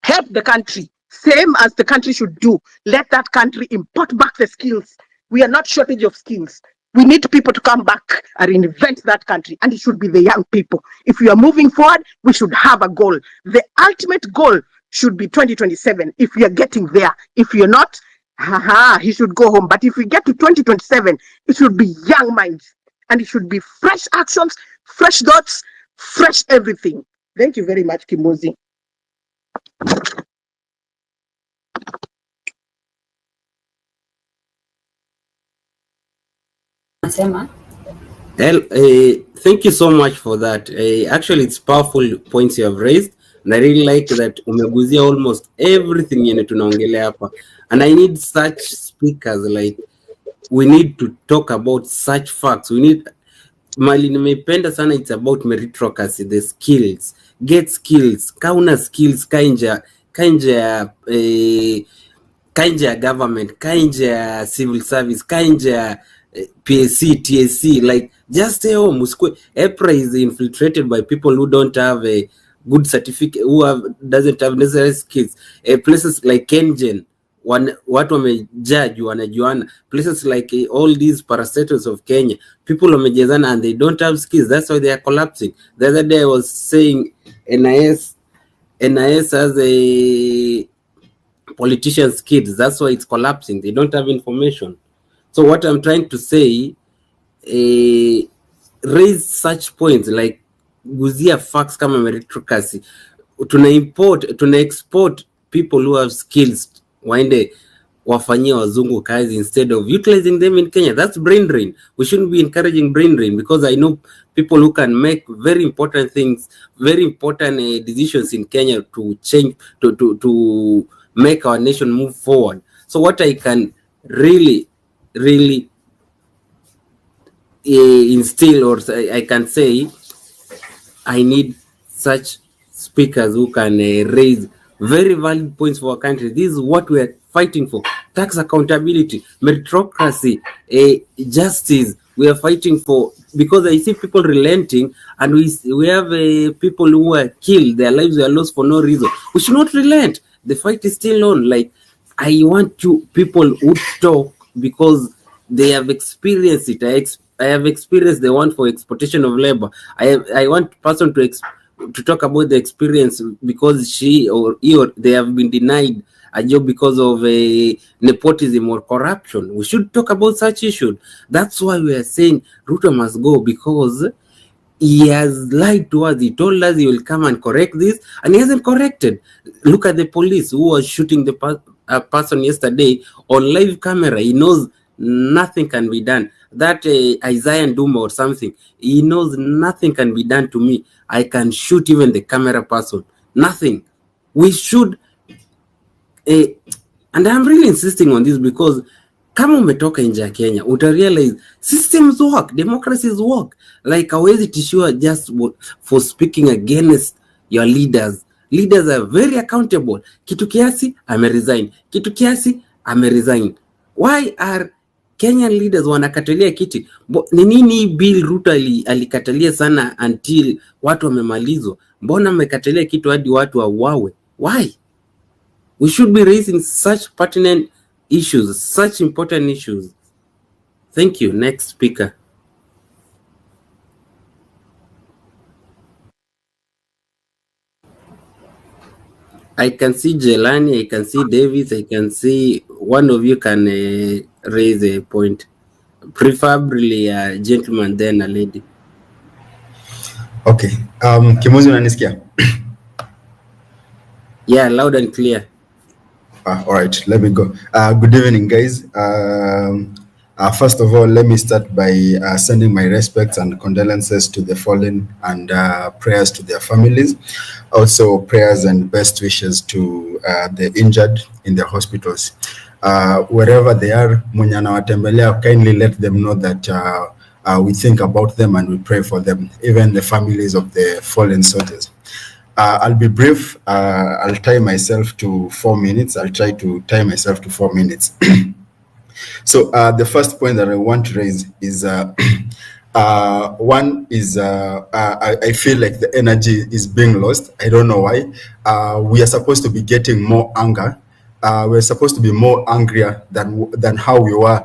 help the country. Same as the country should do. Let that country import back the skills. We are not shortage of skills. We need people to come back and reinvent that country, and it should be the young people. If we are moving forward, we should have a goal. The ultimate goal should be 2027. If we are getting there, if you're not, he should go home. But if we get to 2027, it should be young minds, and it should be fresh actions, fresh thoughts, fresh everything. Thank you very much, Kimozi. Well, thank you so much for that. Actually, it's powerful points you have raised, And I really like that umeguzia almost everything yenye tunaongelea hapa, and I need such speakers. Like, we need to talk about such facts. We need mali nimeipenda sana, it's about meritocracy, the skills. Get skills. Kauna skills kainja ya government, kainja ya civil service, kainja ya PSC, TSC. Like, just stay home. EPRA is infiltrated by people who don't have a good certificate, doesn't have necessary skills. Places like Kengen, watu wamejudge wanajuana. Places like all these parastatals of Kenya, people wamejazana and they don't have skills. That's why they are collapsing. The other day I was saying NIS has a politicians' kids. That's why it's collapsing. They don't have information. So what I'm trying to say, raise such points like guzia facts kama meritocracy. Tuna export people who have skills waende wafanyie wazungu kazi instead of utilizing them in Kenya. That's brain drain. We shouldn't be encouraging brain drain, because I know people who can make very important things, very important decisions in Kenya to change, to make our nation move forward. So what I can really instill, or I can say, I need such speakers who can raise very valid points for our country. This is what we are fighting for: tax accountability, meritocracy, justice. We are fighting for, because I see people relenting, and we have people who are killed, their lives were lost for no reason. We should not relent. The fight is still on. Like, I want people who talk because they have experienced it. I have experienced the want for exploitation of labor. I want person to talk about the experience because she or he or they have been denied a job because of nepotism or corruption. We should talk about such issues. That's why we are saying Ruto must go, because he has lied to us. He told us he will come and correct this, and he hasn't corrected. Look at the police who was shooting the person yesterday on live camera. He knows nothing can be done. That Isaiah Nduma or something, he knows nothing can be done to me. I can shoot even the camera person. Nothing. We should, and I'm really insisting on this, because kama umetoka nje ya Kenya, utarealize systems work, democracies work. Like, hawezi tishiwa just for speaking against your leaders. Leaders are very accountable. Kitu kiasi ameresign, kitu kiasi ameresign. Why are Kenyan leaders wanakatalia kiti? Ni nini bill Ruto alikatalia sana until watu wamemalizwa? Mbona amekatalia kitu hadi watu wauawe? Why? We should be raising such pertinent issues, such important issues. Thank you. Next speaker. I can see Jelani, I can see Davis, I can see one of you can raise a point. Preferably a gentleman, then a lady. Okay. Kimuzi, unanisikia? Yeah, loud and clear. All right, let me go. Good evening, guys. First of all, let me start by sending my respects and condolences to the fallen, and prayers to their families. Also, prayers and best wishes to the injured in the hospitals. Wherever they are, mwenye anawatembelea, kindly let them know that we think about them and we pray for them, even the families of the fallen soldiers. I'll be brief. I'll tie myself to 4 minutes. I'll try to tie myself to 4 minutes. So the first point that I want to raise is one is I feel like the energy is being lost. I don't know why. We are supposed to be getting more anger. We're supposed to be more angrier than how we were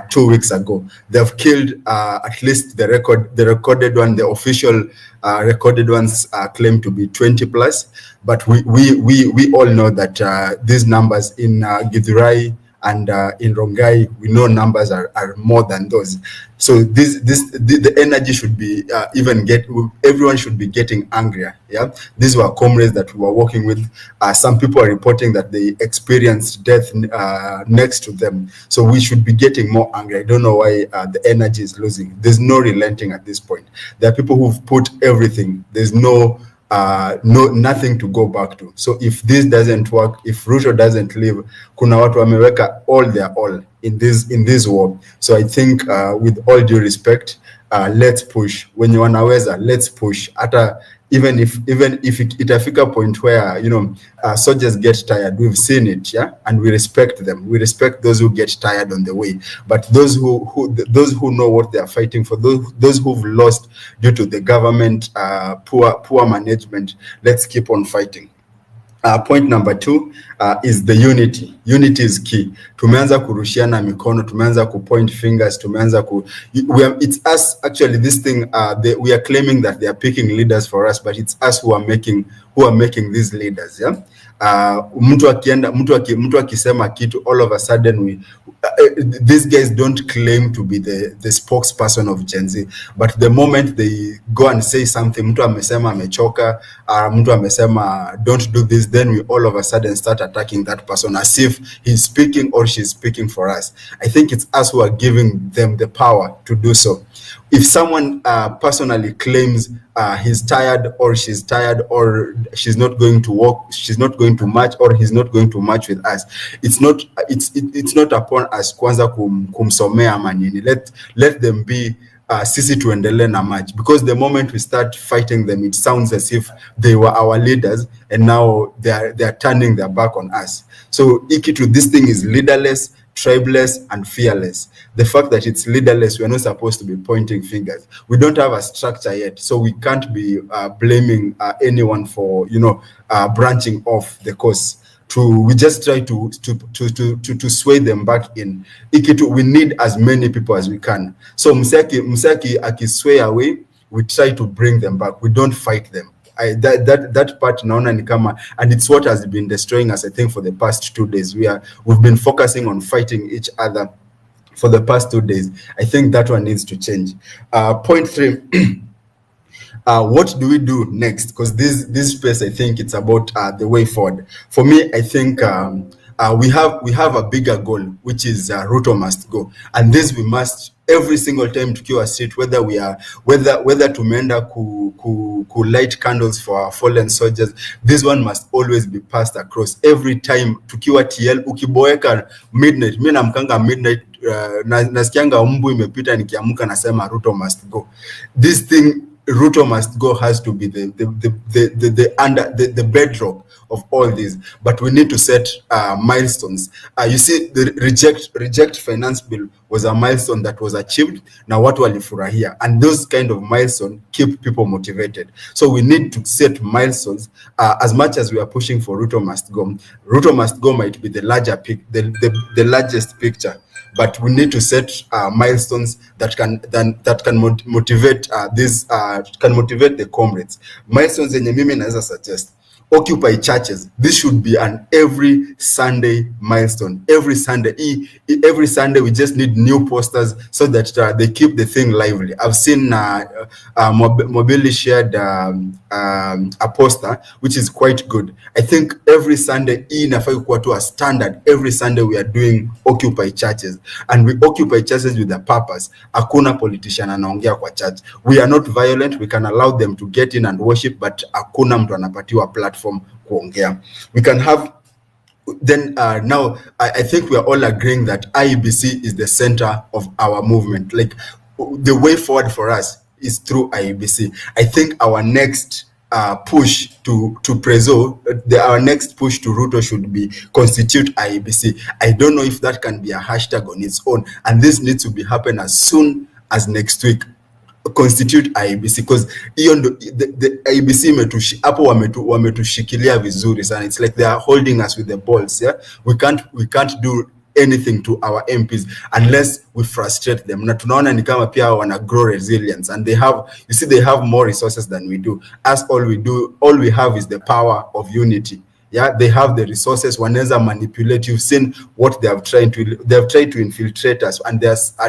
2 weeks ago. They've killed at least the recorded one, the official recorded ones claim to be 20 plus, but we all know that these numbers in Githurai and in Rongai, we know numbers are more than those. So the energy should be everyone should be getting angrier. Yeah, these were comrades that we were working with. Some people are reporting that they experienced death next to them. So we should be getting more angry. I don't know why the energy is losing. There's no relenting at this point. There are people who've put everything. There's no nothing to go back to. So if this doesn't work, if Ruto doesn't leave, kuna watu wameweka all their all in this war. So I think with all due respect, let's push. When you wanaweza, let's push. Even if itafika point where soldiers get tired, we've seen it, yeah, and we respect them. We respect those who get tired on the way, but those who know what they are fighting for, those who've lost due to the government poor management, let's keep on fighting. Point number 2 is the unity. Unity is key. Tumeanza kurushiana mikono, tumeanza point fingers, it's us actually. This thing we are claiming that they are picking leaders for us, but it's us who are making these leaders. Yeah. Mtu akisema kitu, all of a sudden these guys don't claim to be the spokesperson of Gen Z, but the moment they go and say something, mtu amesema amechoka, mtu amesema don't do this, then we all of a sudden start attacking that person as if he's speaking or she's speaking for us. I think it's us who are giving them the power to do so. If someone personally claims he's tired or she's tired or she's not going to work, she's not going to march, or he's not going to march with us, it's not upon us kwanza kumsomea manini. Let them be sisi tuendelee na march, because the moment we start fighting them, it sounds as if they were our leaders and now they are turning their back on us. So this thing is leaderless, tribeless, and fearless. The fact that it's leaderless, we're not supposed to be pointing fingers. We don't have a structure yet, so we can't be blaming anyone for branching off the course. We just try to sway them back in. We need as many people as we can. So Msaki akisway away, we try to bring them back. We don't fight them. That part naona ni kama, and it's what has been destroying us, I think, for the past 2 days. We've been focusing on fighting each other for the past 2 days. I think that one needs to change. Point 3. What do we do next? Because this space, I think it's about the way forward. For me, I think we have a bigger goal, which is Ruto must go, and this we must every single time tukiwa street, whether tumeenda ku light candles for our fallen soldiers. This one must always be passed across. Every time tukiwa TL, ukiboeka midnight, mimi namkanga midnight, nasikianga mbu imepita nikiamka nasema Ruto must go. This thing Ruto must go has to be the bedrock of all this, but we need to set milestones. You see, the reject finance bill was a milestone that was achieved. Now watu walifurahia, and those kind of milestones keep people motivated. So we need to set milestones. As much as we are pushing for Ruto must go, Ruto must go might be the largest picture, but we need to set milestones that can motivate motivate the comrades. Milestones zenye mimi naweza suggest: Occupy churches. This should be an every Sunday milestone. Every Sunday we just need new posters so that they keep the thing lively. I've seen Mobili shared a poster which is quite good. I think every Sunday inafai kuwa tu a standard. Every Sunday we are doing Occupy churches, and we occupy churches with a purpose. Hakuna politician anaongea kwa church. We are not violent. We can allow them to get in and worship, but hakuna mtu anapatiwa platform kuongea. We can have then now I think we are all agreeing that IEBC is the center of our movement. Like, the way forward for us is through IEBC. I think our next push to Prezo, our next push to Ruto should be constitute IEBC. I don't know if that can be a hashtag on its own, and this needs to be happen as soon as next week. Constitute IEBC, because the IEBC hapo wametushikilia vizuri sana. It's like they are holding us with the balls. Yeah, we can't do anything to our MPs unless we frustrate them. Na tunaona ni kama pia wana grow resilience, and they have more resources than we do. All we have is the power of unity. Yeah, they have the resources. Wanaweza manipulate. You've seen what they have tried to infiltrate us, and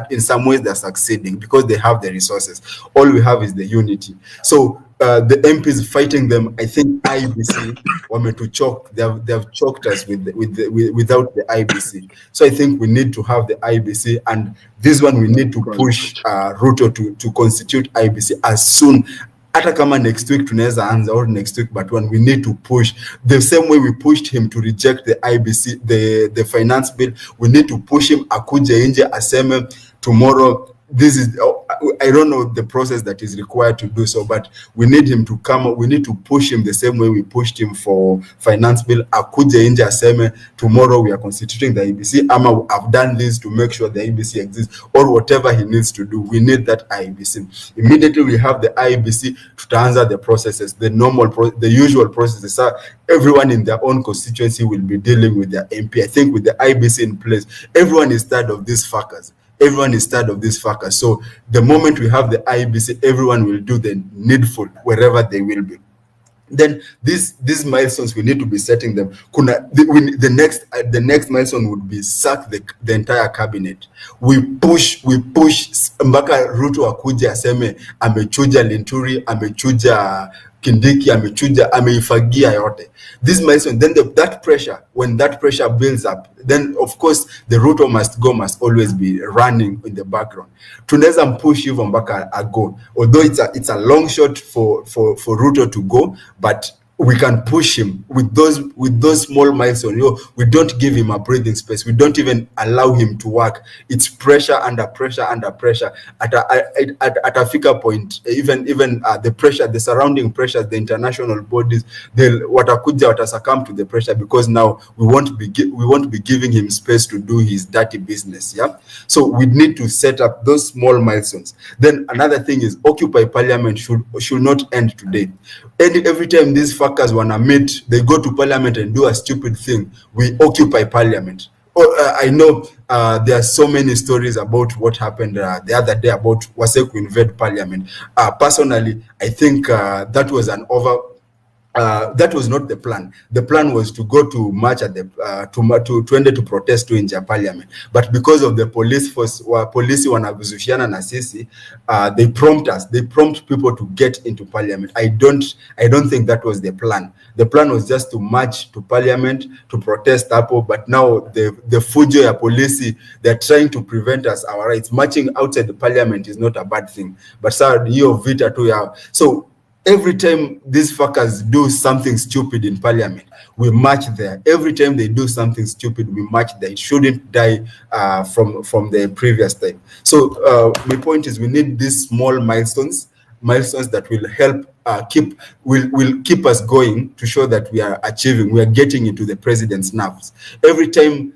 in some ways they're succeeding because they have the resources. All we have is the unity. So the MPs fighting them, I think IBC choke. They have choked us without the IBC. So I think we need to have the IBC, and this one we need to push Ruto to constitute IBC as soon. hata kama next week tunaweza anza or next week but when we need to push the same way we pushed him to reject the IBC the finance bill, we need to push him akuje nje aseme tomorrow. This is, I don't know the process that is required to do so, but we need him to come. We need to push him the same way we pushed him for finance bill. Akuje nje aseme tomorrow we are constituting the IBC. Ama I've done this to make sure the IBC exists, or whatever he needs to do. We need that IBC. Immediately we have the IBC to answer the processes, the the usual processes. So everyone in their own constituency will be dealing with their MP. I think with the IBC in place, everyone is tired of these fuckers. Everyone is tired of this fucker. So the moment we have the IBC, everyone will do the needful wherever they will be. Then these milestones, we need to be setting them. The next milestone would be sack the entire cabinet. We push mpaka Ruto akuja aseme amechuja Linturi, amechuja Kindiki, ameifagia yote. This milestone, then that pressure, when that pressure builds up, then of course the Ruto must always be running in the background. Tunaweza push hivyo mpaka ago. Although it's a long shot for Ruto to go, but we can push him with those small milestones. We don't give him a breathing space. We don't even allow him to work. It's pressure under pressure under pressure. At a figure point, even the pressure, the surrounding pressures, the international bodies, watakuja succumb to the pressure, because now we won't be giving him space to do his dirty business. Yeah. So we need to set up those small milestones. Then another thing is Occupy Parliament should not end today. Every time these fuckers wanna meet, they go to Parliament and do a stupid thing. We occupy Parliament. I know there are so many stories about what happened the other day about Waseku invade Parliament. Personally, I think that was that was not the plan. The plan was to go to march at the to protest to inja Parliament, but because of the police force, polisi wanavuzushiana na sisi, they prompt people to get into Parliament. I don't think that was the plan. The plan was just to march to Parliament to protest hapo, but now the fujo ya polisi, they're trying to prevent us our rights. Marching outside the Parliament is not a bad thing, but sir, hiyo vita tu yao. So every time these fuckers do something stupid in Parliament, we march there. Every time they do something stupid, we march there. It shouldn't die from the previous time. So my point is, we need these small milestones that will help will keep us going, to show that we are getting into the president's nerves. Every time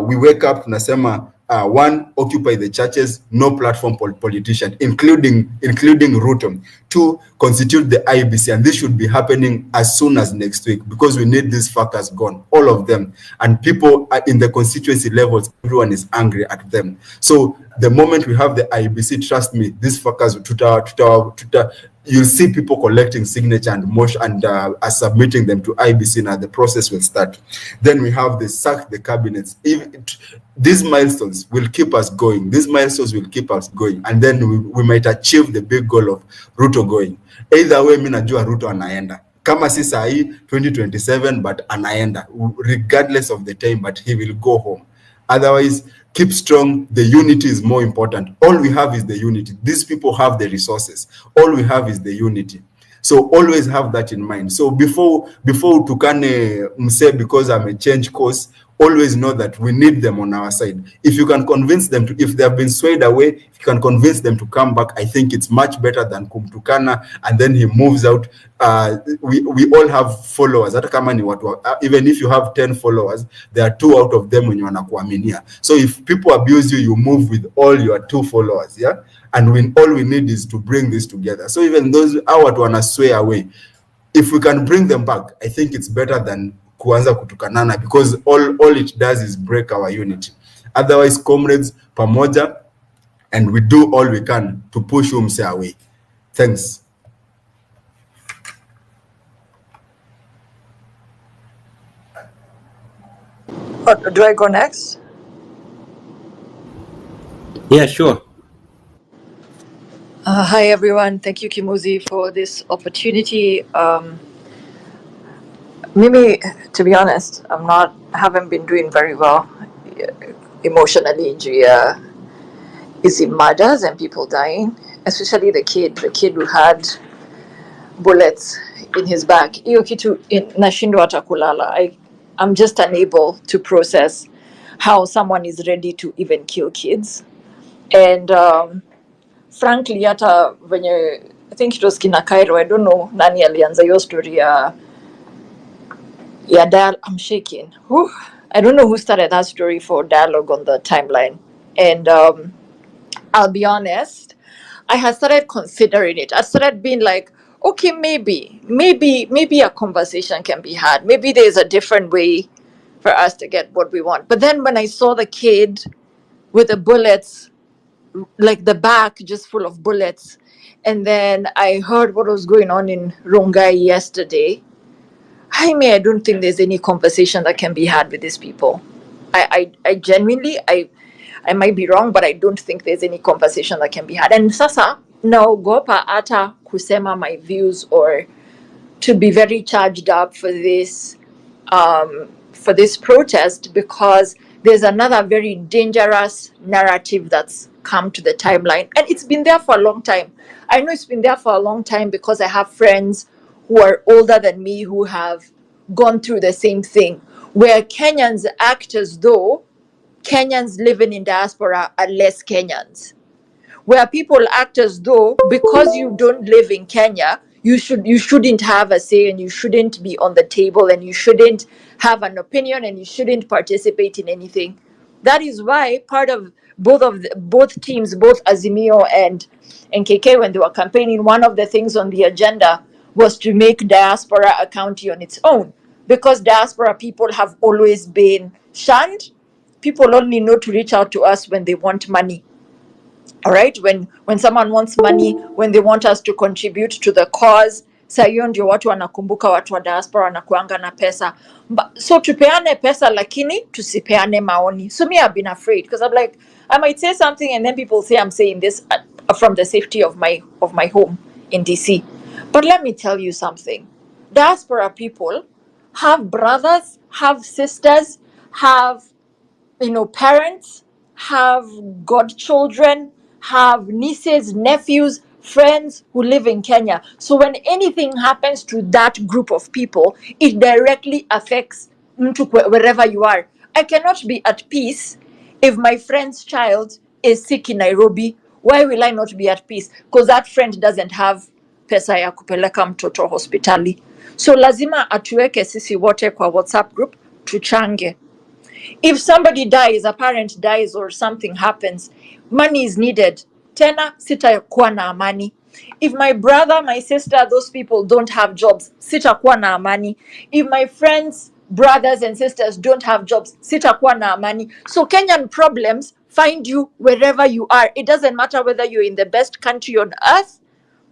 we wake up, tunasema, one, occupy the churches, no platform politician, including Ruto. Two, constitute the IBC, and this should be happening as soon as next week, because we need these fuckers gone, all of them. And people in the constituency levels, everyone is angry at them. So the moment we have the IBC, trust me, these fuckers, you'll see people collecting signature and motion and submitting them to IBC. Now the process will start. Then we have the sack the cabinets. These milestones will keep us going. These milestones will keep us going, and then we might achieve the big goal of Ruto going. Either way, mimi najua Ruto anaenda. Kama si sahi 2027, but anaenda regardless of the time, but he will go home. Otherwise, keep strong. The unity is more important. All we have is the unity. These people have the resources. All we have is the unity. So always have that in mind. So before tukane mse because I'm a change course, always know that we need them on our side. If you can convince them if they have been swayed away, if you can convince them to come back, I think it's much better than kumtukana and then he moves out. We all have followers. Hata kama ni watu, even if you have 10 followers, there are 2 out of them wenye wanakuaminia. So if people abuse you, you move with all your 2 followers, yeah? And all we need is to bring this together. So even those watu wana sway away, if we can bring them back, I think it's better than kuanza kutukanana, because all it does is break our unity. Otherwise, comrades, pamoja, and we do all we can to push umse away. Thanks. Do I go next? Yeah, sure. Hi, everyone. Thank you, Kimuzi, for this opportunity. Mimi, to be honest, haven't been doing very well emotionally. Is it murders and people dying, especially the kid who had bullets in his back. Hiyo kitu nashindwa hata kulala. I'm just unable to process how someone is ready to even kill kids. And frankly, hata venye, I think it was kina Cairo, I don't know nani alianza hiyo story ya I'm shaking. Whew. I don't know who started that story for dialogue on the timeline. And I'll be honest, I had started considering it. I started being like, okay, maybe a conversation can be had. Maybe there's a different way for us to get what we want. But then when I saw the kid with the bullets, like the back just full of bullets, and then I heard what was going on in Rongai yesterday, I don't think there's any conversation that can be had with these people. I genuinely, I might be wrong, but I don't think there's any conversation that can be had. And sasa, naogopa ata kusema my views or to be very charged up for this protest, because there's another very dangerous narrative that's come to the timeline, and it's been there for a long time. I know it's been there for a long time because I have friends who are older than me who have gone through the same thing, where Kenyans act as though Kenyans living in diaspora are less Kenyans, where people act as though because you don't live in Kenya, you shouldn't have a say, and you shouldn't be on the table, and you shouldn't have an opinion, and you shouldn't participate in anything. That is why part of both teams, both Azimio and NKK, when they were campaigning, one of the things on the agenda was to make diaspora a county on its own, because diaspora people have always been shunned. People only know to reach out to us when they want money. All right, when someone wants money, when they want us to contribute to the cause, saa hiyo ndio watu wanakumbuka watu wa diaspora wanakuanga na pesa. So tupeane pesa lakini tusipeane maoni. So me, I've been afraid because I'm like, I might say something and then people say I'm saying this from the safety of my home in DC. But let me tell you something. Diaspora people have brothers, have sisters, have parents, have godchildren, have nieces, nephews, friends who live in Kenya. So when anything happens to that group of people, it directly affects wherever you are. I cannot be at peace if my friend's child is sick in Nairobi. Why will I not be at peace? Because that friend doesn't have pesa ya kupeleka mtoto hospitali. So lazima atuweke sisi wote kwa WhatsApp group tuchange. If somebody dies, a parent dies or something happens, money is needed. Tena sitakuwa na amani. If my brother, my sister, those people don't have jobs, sitakuwa na amani. If my friends, brothers and sisters don't have jobs, sitakuwa na amani. So Kenyan problems find you wherever you are. It doesn't matter whether you're in the best country on earth,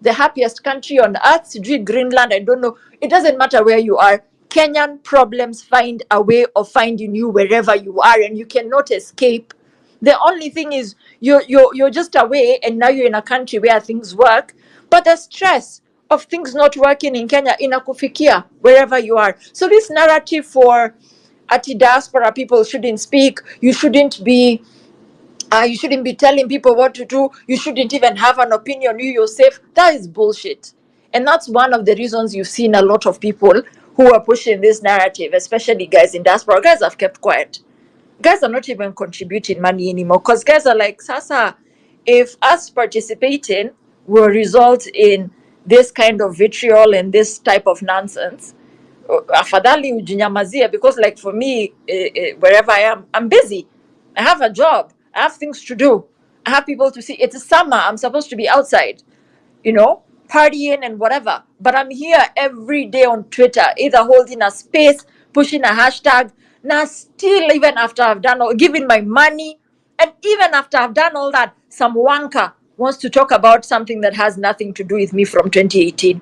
the happiest country on earth, Greenland, I don't know. It doesn't matter where you are. Kenyan problems find a way of finding you wherever you are, and you cannot escape. The only thing is you're just away, and now you're in a country where things work, but the stress of things not working in Kenya inakufikia wherever you are. So this narrative for diaspora people shouldn't speak, you shouldn't be telling people what to do, you shouldn't even have an opinion, you're safe. That is bullshit. And that's one of the reasons you've seen a lot of people who are pushing this narrative, especially guys in diaspora. Guys have kept quiet. Guys are not even contributing money anymore, because guys are like, sasa, if us participating will result in this kind of vitriol and this type of nonsense, afadhali ujinyamazie, because like for me, wherever I am, I'm busy. I have a job. I have things to do. I have people to see. It's summer. I'm supposed to be outside, partying and whatever. But I'm here every day on Twitter, either holding a space, pushing a hashtag. Now, still, even after I've done all, giving my money, and even after I've done all that, some wanker wants to talk about something that has nothing to do with me from 2018.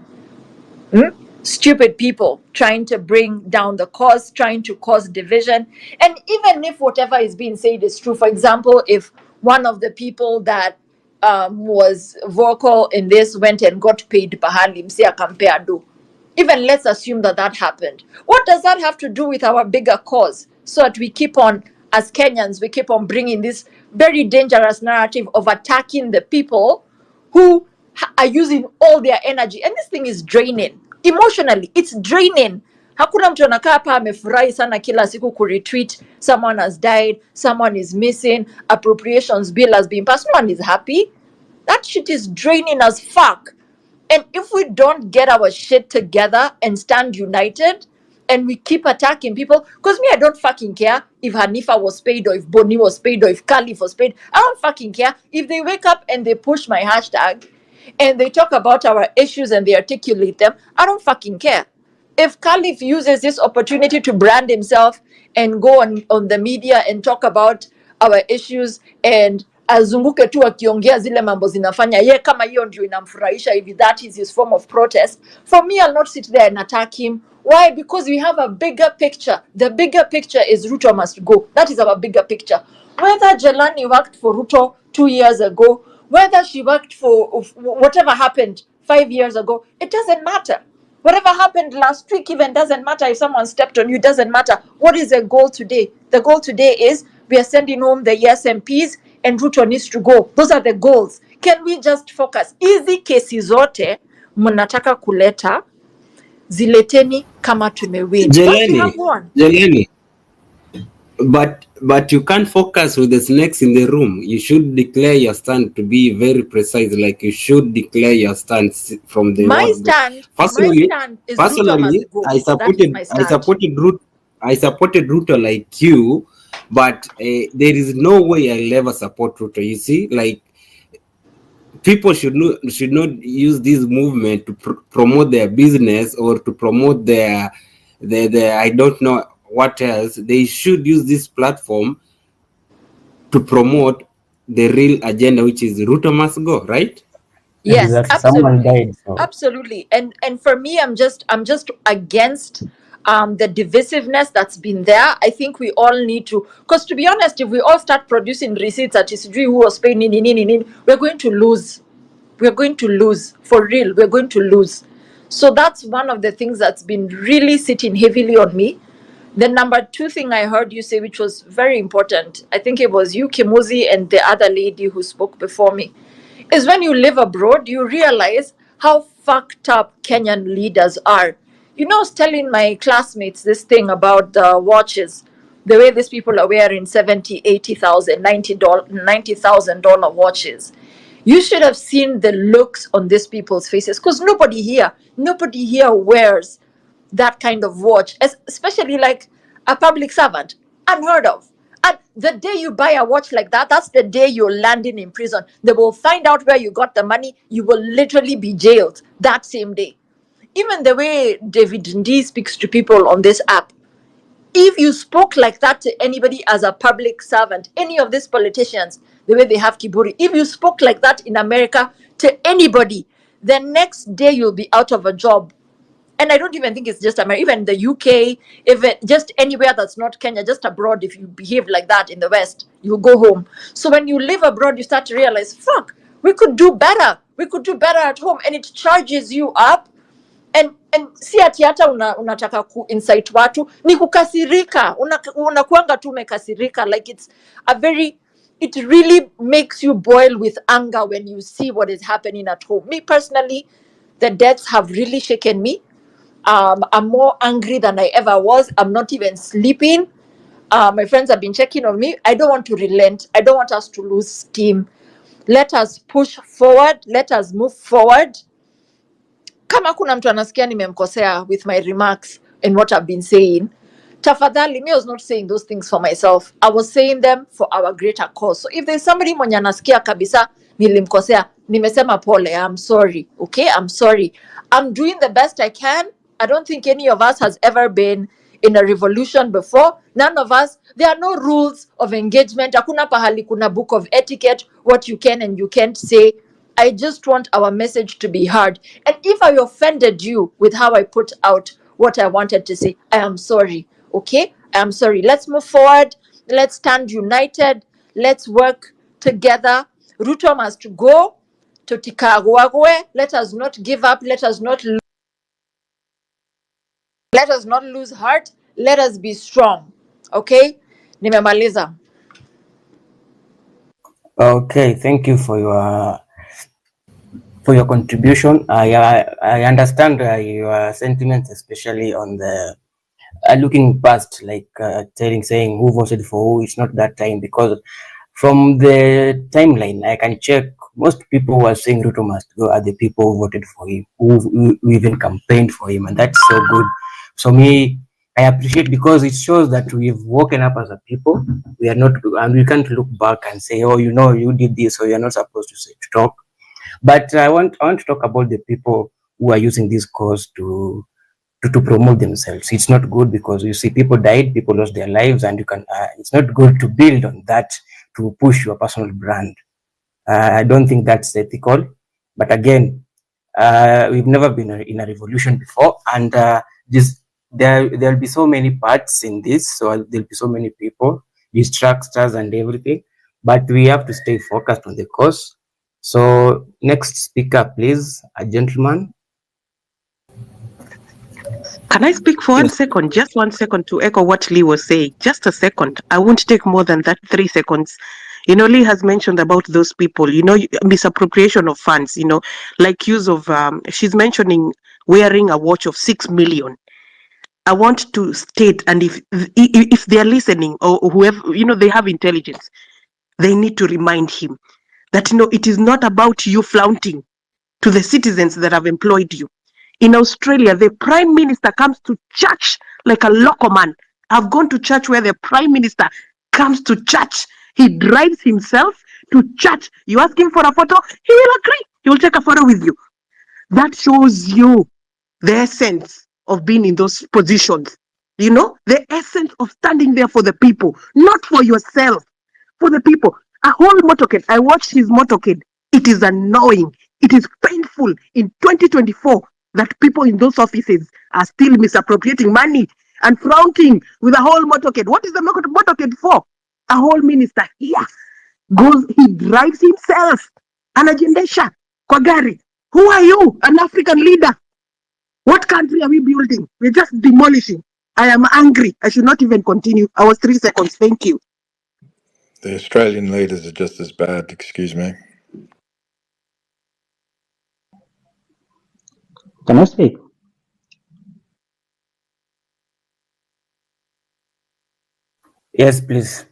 Stupid people trying to bring down the cause, trying to cause division. And even if whatever is being said is true, for example, if one of the people that was vocal in this went and got paid pahali msi akampea do, even let's assume that happened, what does that have to do with our bigger cause? So that we keep on, as Kenyans, we keep on bringing this very dangerous narrative of attacking the people who are using all their energy, and this thing is draining emotionally. It's draining. Hakuna mtu anakaa hapa amefurahi sana kila siku kuretweet someone has died, someone is missing, appropriations bill has been passed. No one is happy. That shit is draining as fuck. And if we don't get our shit together and stand united, and we keep attacking people, because me, I don't fucking care if Hanifa was paid or if Boni was paid or if Khalif was paid. I don't fucking care. If they wake up and they push my hashtag and they talk about our issues and they articulate them, I don't fucking care. If Khalif uses this opportunity to brand himself and go on the media and talk about our issues and azunguke tu akiongea zile mambo zinafanya ye kama hiyo ndio inamfurahisha hivi, that is his form of protest, for me I'll not sit there and attack him. Why? Because we have a bigger picture. The bigger picture is Ruto must go. That is our bigger picture. Whether Jelani worked for Ruto 2 years ago, whether she worked for whatever happened 5 years ago, it doesn't matter. Whatever happened last week even doesn't matter. If someone stepped on you, doesn't matter. What is the goal today? The goal today is we are sending home the yes MPs and Ruto needs to go. Those are the goals. Can we just focus? Hizi kesi zote mnataka kuleta, zileteni kama tumewin. Don't we have one? Jeleni, but you can't focus with the snakes in the room. You should declare your stand, to be very precise. Like you should declare your stand from the My word. stand is Ruto must go. I supported Ruto like you, but there is no way I'll ever support Ruto. You see, like people should not use this movement to promote their business or to promote their I don't know what else. They should use this platform to promote the real agenda, which is Ruto must go, right? Yes, Exactly. Someone absolutely. died. So. Absolutely. And for me, I'm just against the divisiveness that's been there. I think we all need to, because to be honest, if we all start producing receipts at Isijui who was paying we're going to lose. We're going to lose. For real, we're going to lose. So that's one of the things that's been really sitting heavily on me. The number two thing I heard you say, which was very important, I think it was you, Kimuzi, and the other lady who spoke before me, is when you live abroad, you realize how fucked up Kenyan leaders are. You know, I was telling my classmates this thing about the watches, the way these people are wearing $70,000, $80,000, $90,000 watches. You should have seen the looks on these people's faces, because nobody here wears that kind of watch, especially like a public servant. Unheard of. And the day you buy a watch like that, that's the day you're landing in prison. They will find out where you got the money. You will literally be jailed that same day. Even the way David Ndii speaks to people on this app, if you spoke like that to anybody as a public servant, any of these politicians, the way they have Kiburi, if you spoke like that in America to anybody, the next day you'll be out of a job. And I don't even think it's just America, even the UK, even just anywhere that's not Kenya, just abroad, if you behave like that in the West, you go home. So when you live abroad, you start to realize, fuck, we could do better. We could do better at home. And it charges you up. And si ati hata unataka ku-incite watu, ni kukasirika. Unakuanga tu umekasirika. Like it really makes you boil with anger when you see what is happening at home. Me personally, the deaths have really shaken me. I'm more angry than I ever was. I'm not even sleeping. My friends have been checking on me. I don't want to relent. I don't want us to lose steam. Let us push forward. Let us move forward. Kama kuna mtu anasikia nimemkosea with my remarks and what I've been saying, tafadhali, me was not saying those things for myself. I was saying them for our greater cause. So if there's somebody mwenye anasikia kabisa nilimkosea, nimesema pole, I'm sorry. Okay, I'm sorry. I'm doing the best I can. I don't think any of us has ever been in a revolution before. None of us. There are no rules of engagement. Hakuna pahali kuna book of etiquette, what you can and you can't say. I just want our message to be heard. And if I offended you with how I put out what I wanted to say, I am sorry. Okay? I am sorry. Let's move forward. Let's stand united. Let's work together. Ruto must go to Tikagwagwe. Let us not give up. Let us not lose heart. Let us be strong. Okay? Nimemaliza. Okay, thank you for your for your contribution. I understand your sentiments, especially on the looking past, like saying who voted for who. It's not that time, because from the timeline I can check, most people who are saying Ruto must go are the people who voted for him, who even campaigned for him, and that's so good. So me, I appreciate, because it shows that we've woken up as a people. We are not, and we can't look back and say, oh, you did this, so you're not supposed to talk. But I want to talk about the people who are using this cause to promote themselves. It's not good, because you see people died, people lost their lives, and you can. It's not good to build on that to push your personal brand. I don't think that's ethical. But again, we've never been in a revolution before, and there'll be so many parts in this, so there'll be so many people, distractors and everything. But we have to stay focused on the cause. So next speaker, please, a gentleman. Can I speak for 1 second? Just 1 second to echo what Lee was saying. Just a second. I won't take more than that 3 seconds. Lee has mentioned about those people, misappropriation of funds, like use of, she's mentioning wearing a watch of 6 million. I want to state, and if they're listening, or whoever, they have intelligence, they need to remind him that, it is not about you flaunting to the citizens that have employed you. In Australia, the Prime Minister comes to church like a local man. I've gone to church where the Prime Minister comes to church. He drives himself to church. You ask him for a photo, he will agree. He will take a photo with you. That shows you the essence of being in those positions. The essence of standing there for the people, not for yourself, for the people. A whole motorcade. I watched his motorcade. It is annoying. It is painful in 2024 that people in those offices are still misappropriating money and flaunting with a whole motorcade. What is the motorcade for? A whole minister here he drives himself. Anajiendesha kwa gari. Who are you? An African leader. What country are we building? We're just demolishing. I am angry. I should not even continue. I was 3 seconds. Thank you. The Australian leaders are just as bad, excuse me. Can I speak? Yes, please.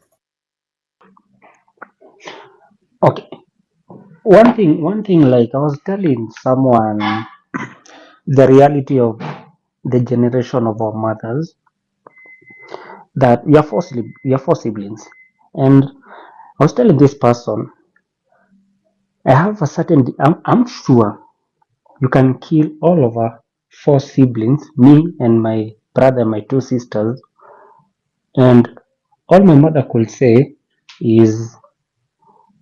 Okay. One thing, like I was telling someone, the reality of the generation of our mothers, that we are four siblings, and I was telling this person, I have a certain, I'm sure you can kill all of our 4 siblings, me and my brother, my 2 sisters, and all my mother could say is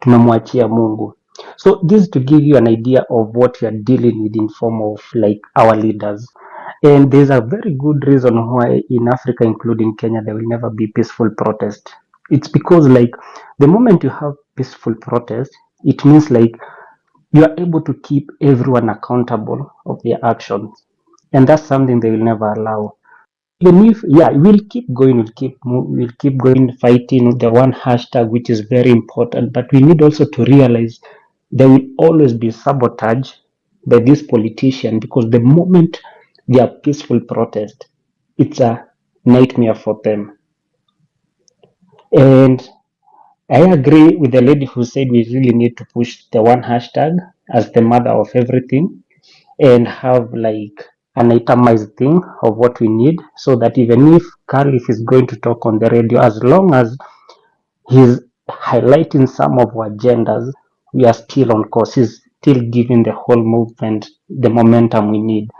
tumemwachia Mungu. So this is to give you an idea of what we are dealing with in form of like our leaders. And there's a very good reason why in Africa, including Kenya, there will never be peaceful protest. It's because like the moment you have peaceful protest, it means like you are able to keep everyone accountable of their actions. And that's something they will never allow. Even if, yeah, we'll keep going, we'll keep going, fighting the one hashtag, which is very important. But we need also to realize there will always be sabotage by this politician, because the moment they are peaceful protest, it's a nightmare for them. And I agree with the lady who said we really need to push the one hashtag as the mother of everything, and have like an itemized thing of what we need, so that even if Caliph is going to talk on the radio, as long as he's highlighting some of our agendas, we are still on course. He's still giving the whole movement the momentum we need.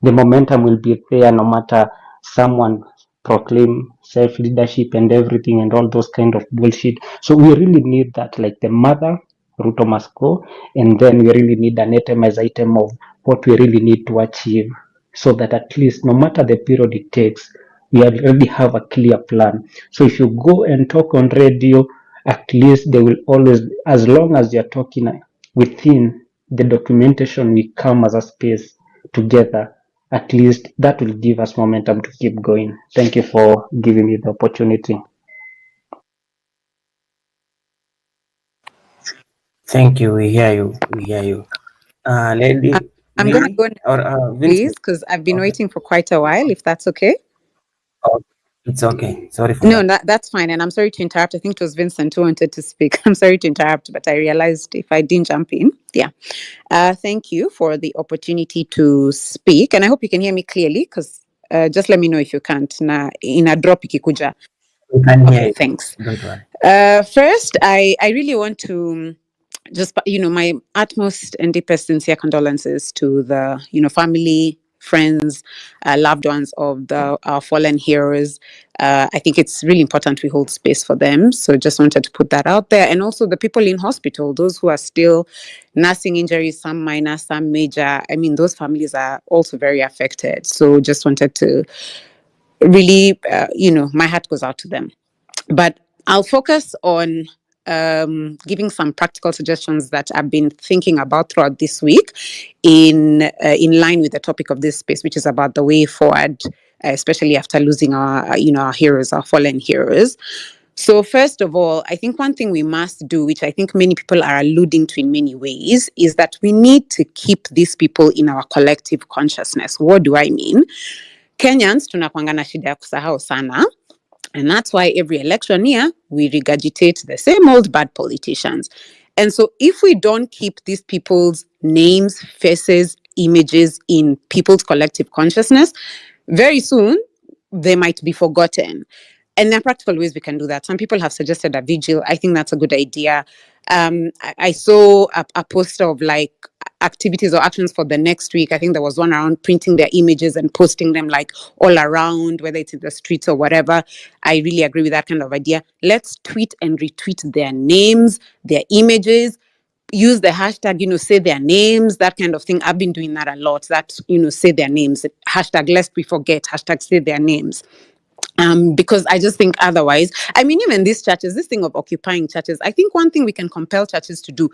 The momentum will be there no matter someone proclaim self-leadership and everything and all those kind of bullshit. So we really need that, like the mother, Ruto must go, and then we really need an itemized item of what we really need to achieve, so that at least no matter the period it takes, we already have a clear plan. So if you go and talk on radio, at least they will always, as long as you're talking within the documentation, we come as a space together, at least that will give us momentum to keep going. Thank you for giving me the opportunity. Thank you. We hear you. Lady I'm going to go Winnie next, or please, Vincent? because I've been Okay. waiting for quite a while, if that's okay. Oh, it's okay. Sorry for No, that. that's fine. And I'm sorry to interrupt. I think it was Vincent who wanted to speak. I'm sorry to interrupt, but I realized if I didn't jump in. Yeah. Thank you for the opportunity to speak. And I hope you can hear me clearly, because just let me know if you can't. Na in a drop ikikuja. We can hear Okay, you. thanks. Don't worry. First, I really want to just, my utmost and deepest sincere condolences to the, family, friends, loved ones of our fallen heroes. I think it's really important we hold space for them. So just wanted to put that out there. And also the people in hospital, those who are still nursing injuries, some minor, some major. I mean, those families are also very affected. So just wanted to really, my heart goes out to them. But I'll focus on giving some practical suggestions that I've been thinking about throughout this week, in line with the topic of this space, which is about the way forward, especially after losing our heroes, our fallen heroes. So first of all, I think one thing we must do, which I think many people are alluding to in many ways, is that we need to keep these people in our collective consciousness. What do I mean? Kenyans tunakwanga na shida ya kusahau sana. And that's why every election year, we regurgitate the same old bad politicians. And so if we don't keep these people's names, faces, images in people's collective consciousness, very soon they might be forgotten. And there are practical ways we can do that. Some people have suggested a vigil. I think that's a good idea. I saw a poster of like activities or actions for the next week. I think there was one around printing their images and posting them like all around, whether it's in the streets or whatever. I really agree with that kind of idea. Let's tweet and retweet their names, their images, use the hashtag, say their names, that kind of thing. I've been doing that a lot, that, say their names, hashtag lest we forget, hashtag say their names. Because I just think otherwise, I mean, even these churches, this thing of occupying churches, I think one thing we can compel churches to do,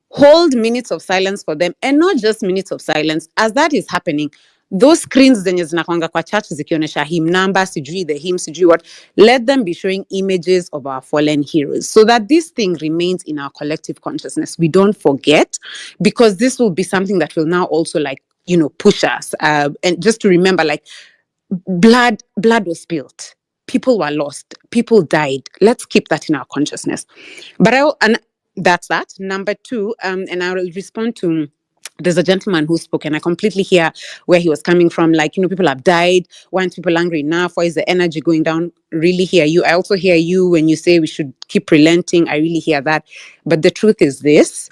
hold minutes of silence for them, and not just minutes of silence. As that is happening, those screens zenye zinakwanga kwa church zikionyesha hymn number, sijui the hymn, sijui what, let them be showing images of our fallen heroes so that this thing remains in our collective consciousness. We don't forget, because this will be something that will now also push us. And just to remember, like, blood was spilled, people were lost, people died. Let's keep that in our consciousness. And that's that. Number two, and I will respond to, there's a gentleman who spoke, and I completely hear where he was coming from. Like, people have died. Why aren't people angry enough? Why is the energy going down? Really hear you. I also hear you when you say we should keep relenting. I really hear that. But the truth is this: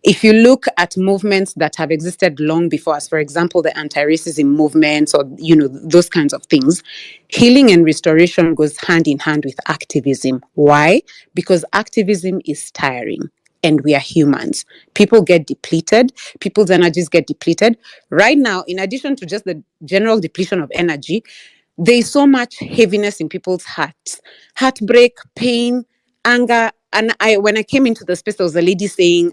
if you look at movements that have existed long before us, for example, the anti-racism movements, or those kinds of things, healing and restoration goes hand in hand with activism. Why? Because activism is tiring, and we are humans. People get depleted. People's energies get depleted. Right now, in addition to just the general depletion of energy, there is so much heaviness in people's hearts, heartbreak, pain, anger. And when I came into the space, there was a lady saying,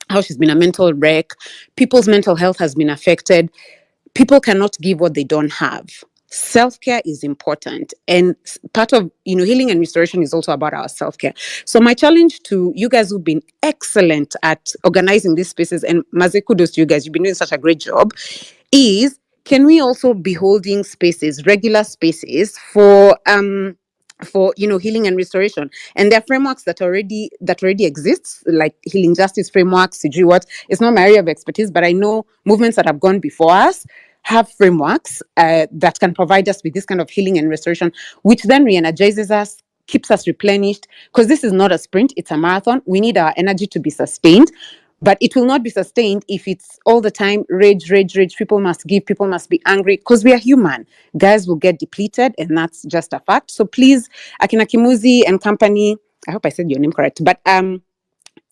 how she's been a mental wreck. People's mental health has been affected. People cannot give what they don't have. Self-care is important. And part of, healing and restoration is also about our self-care. So my challenge to you guys who've been excellent at organizing these spaces, and Maze, kudos to you guys, you've been doing such a great job, is can we also be holding spaces, regular spaces for healing and restoration? And there are frameworks that already exists, like healing justice frameworks, sijui what. It's not my area of expertise, but I know movements that have gone before us have frameworks that can provide us with this kind of healing and restoration, which then re-energizes us, keeps us replenished, because this is not a sprint, it's a marathon. We need our energy to be sustained. But it will not be sustained if it's all the time rage. People must give, people must be angry, because we are human. Guys will get depleted, and that's just a fact. So please, Akina Kimuzi and company, I hope I said your name correct, but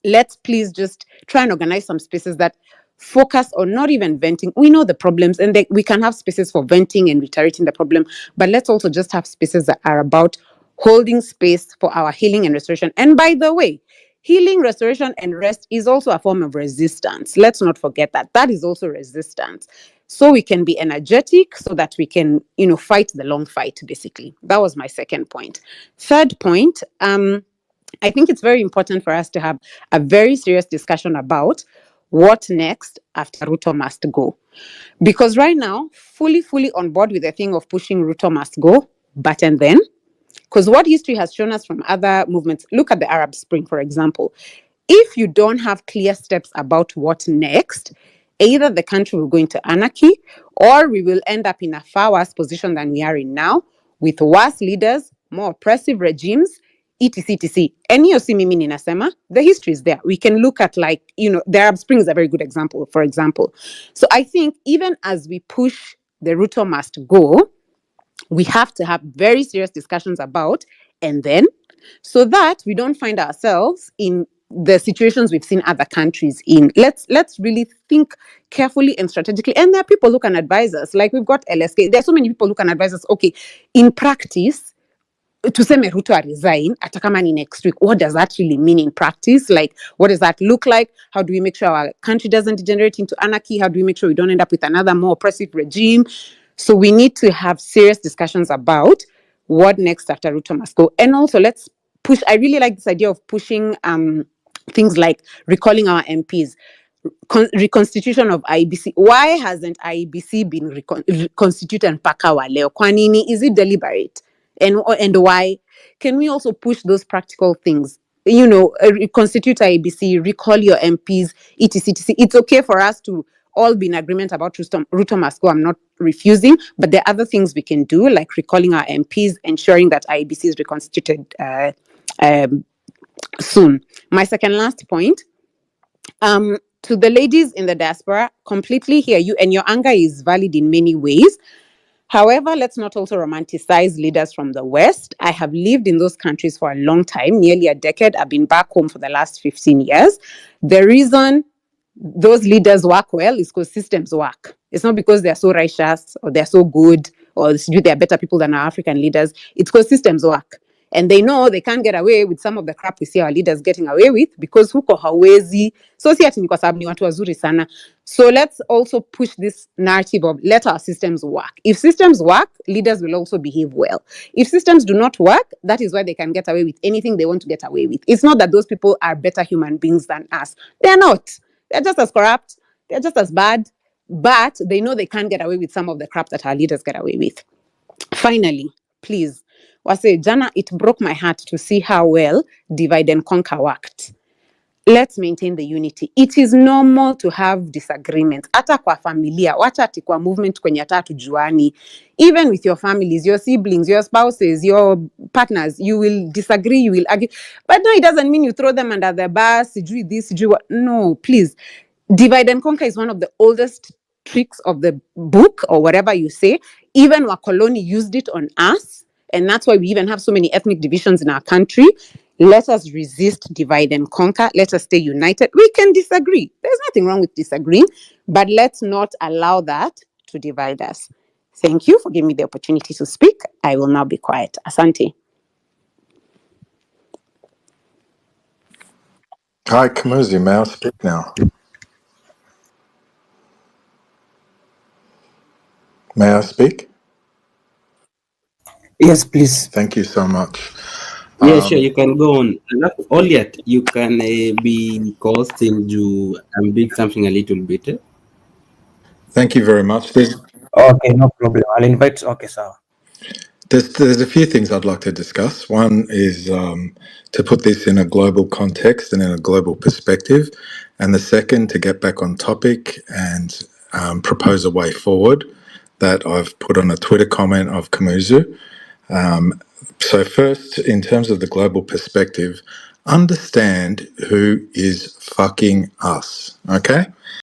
let's please just try and organize some spaces that focus on not even venting. We know the problems, and we can have spaces for venting and reiterating the problem, but let's also just have spaces that are about holding space for our healing and restoration. And by the way, healing, restoration, and rest is also a form of resistance. Let's not forget that. That is also resistance. So we can be energetic, so that we can, fight the long fight, basically. That was my second point. Third point, I think it's very important for us to have a very serious discussion about what next after Ruto must go. Because right now, fully on board with the thing of pushing Ruto must go, but and then, because what history has shown us from other movements, look at the Arab Spring, for example. If you don't have clear steps about what next, either the country will go into anarchy or we will end up in a far worse position than we are in now, with worse leaders, more oppressive regimes, etc. And you see mimi ninasema, the history is there. We can look at, like, the Arab Spring is a very good example, for example. So I think even as we push the Ruto must go, we have to have very serious discussions about, and then, so that we don't find ourselves in the situations we've seen other countries in. Let's really think carefully and strategically. And there are people who can advise us. Like, we've got LSK. There are so many people who can advise us. Okay, in practice, tuseme Ruto resign hata kama ni next week, what does that really mean in practice? Like, what does that look like? How do we make sure our country doesn't degenerate into anarchy? How do we make sure we don't end up with another more oppressive regime? So we need to have serious discussions about what next after Ruto must go. And also, let's push. I really like this idea of pushing things like recalling our MPs. Reconstitution of IBC. Why hasn't IBC been reconstituted mpaka wa leo? Kwa nini? Is it deliberate? And why? Can we also push those practical things? Reconstitute IBC, recall your MPs, etc. It's okay for us to all be in agreement about Ruto must go. I'm not refusing, but there are other things we can do, like recalling our MPs, ensuring that IBC is reconstituted soon. My second last point, to the ladies in the diaspora, completely hear you, and your anger is valid in many ways. However, let's not also romanticize leaders from the West. I have lived in those countries for a long time, nearly a decade. I've been back home for the last 15 years. The reason those leaders work well is because systems work. It's not because they're so righteous or they're so good or they're better people than our African leaders. It's because systems work. And they know they can't get away with some of the crap we see our leaders getting away with because huko hawezi. So si ati ni kwa sababu ni watu wazuri sana. So let's also push this narrative of let our systems work. If systems work, leaders will also behave well. If systems do not work, that is why they can get away with anything they want to get away with. It's not that those people are better human beings than us. They're not. They're just as corrupt. They're just as bad. But they know they can't get away with some of the crap that our leaders get away with. Finally, please, Wase, Jana, it broke my heart to see how well divide and conquer worked. Let's maintain the unity. It is normal to have disagreements. Hata kwa familia, wacha ati kwa movement kwenye hata tujuani. Even with your families, your siblings, your spouses, your partners, you will disagree, you will argue. But no, it doesn't mean you throw them under the bus, sijui this, sijui what. No, please. Divide and conquer is one of the oldest tricks of the book, or whatever you say. Even Wakoloni used it on us. And that's why we even have so many ethnic divisions in our country. Let us resist divide and conquer. Let us stay united. We can disagree. There's nothing wrong with disagreeing, but let's not allow that to divide us. Thank you for giving me the opportunity to speak. I will now be quiet. Asante. Hi, Kamuzi, may I speak now? May I speak? Yes, please. Thank you so much. Yeah, sure, you can go on. Oliet, you can be costing you and big something a little bit. Thank you very much. Okay, no problem. I'll invite. Okay, sir. There's a few things I'd like to discuss. One is to put this in a global context and in a global perspective. And the second, to get back on topic and propose a way forward that I've put on a Twitter comment of Kamuzu. So first, in terms of the global perspective, understand who is fucking us, okay?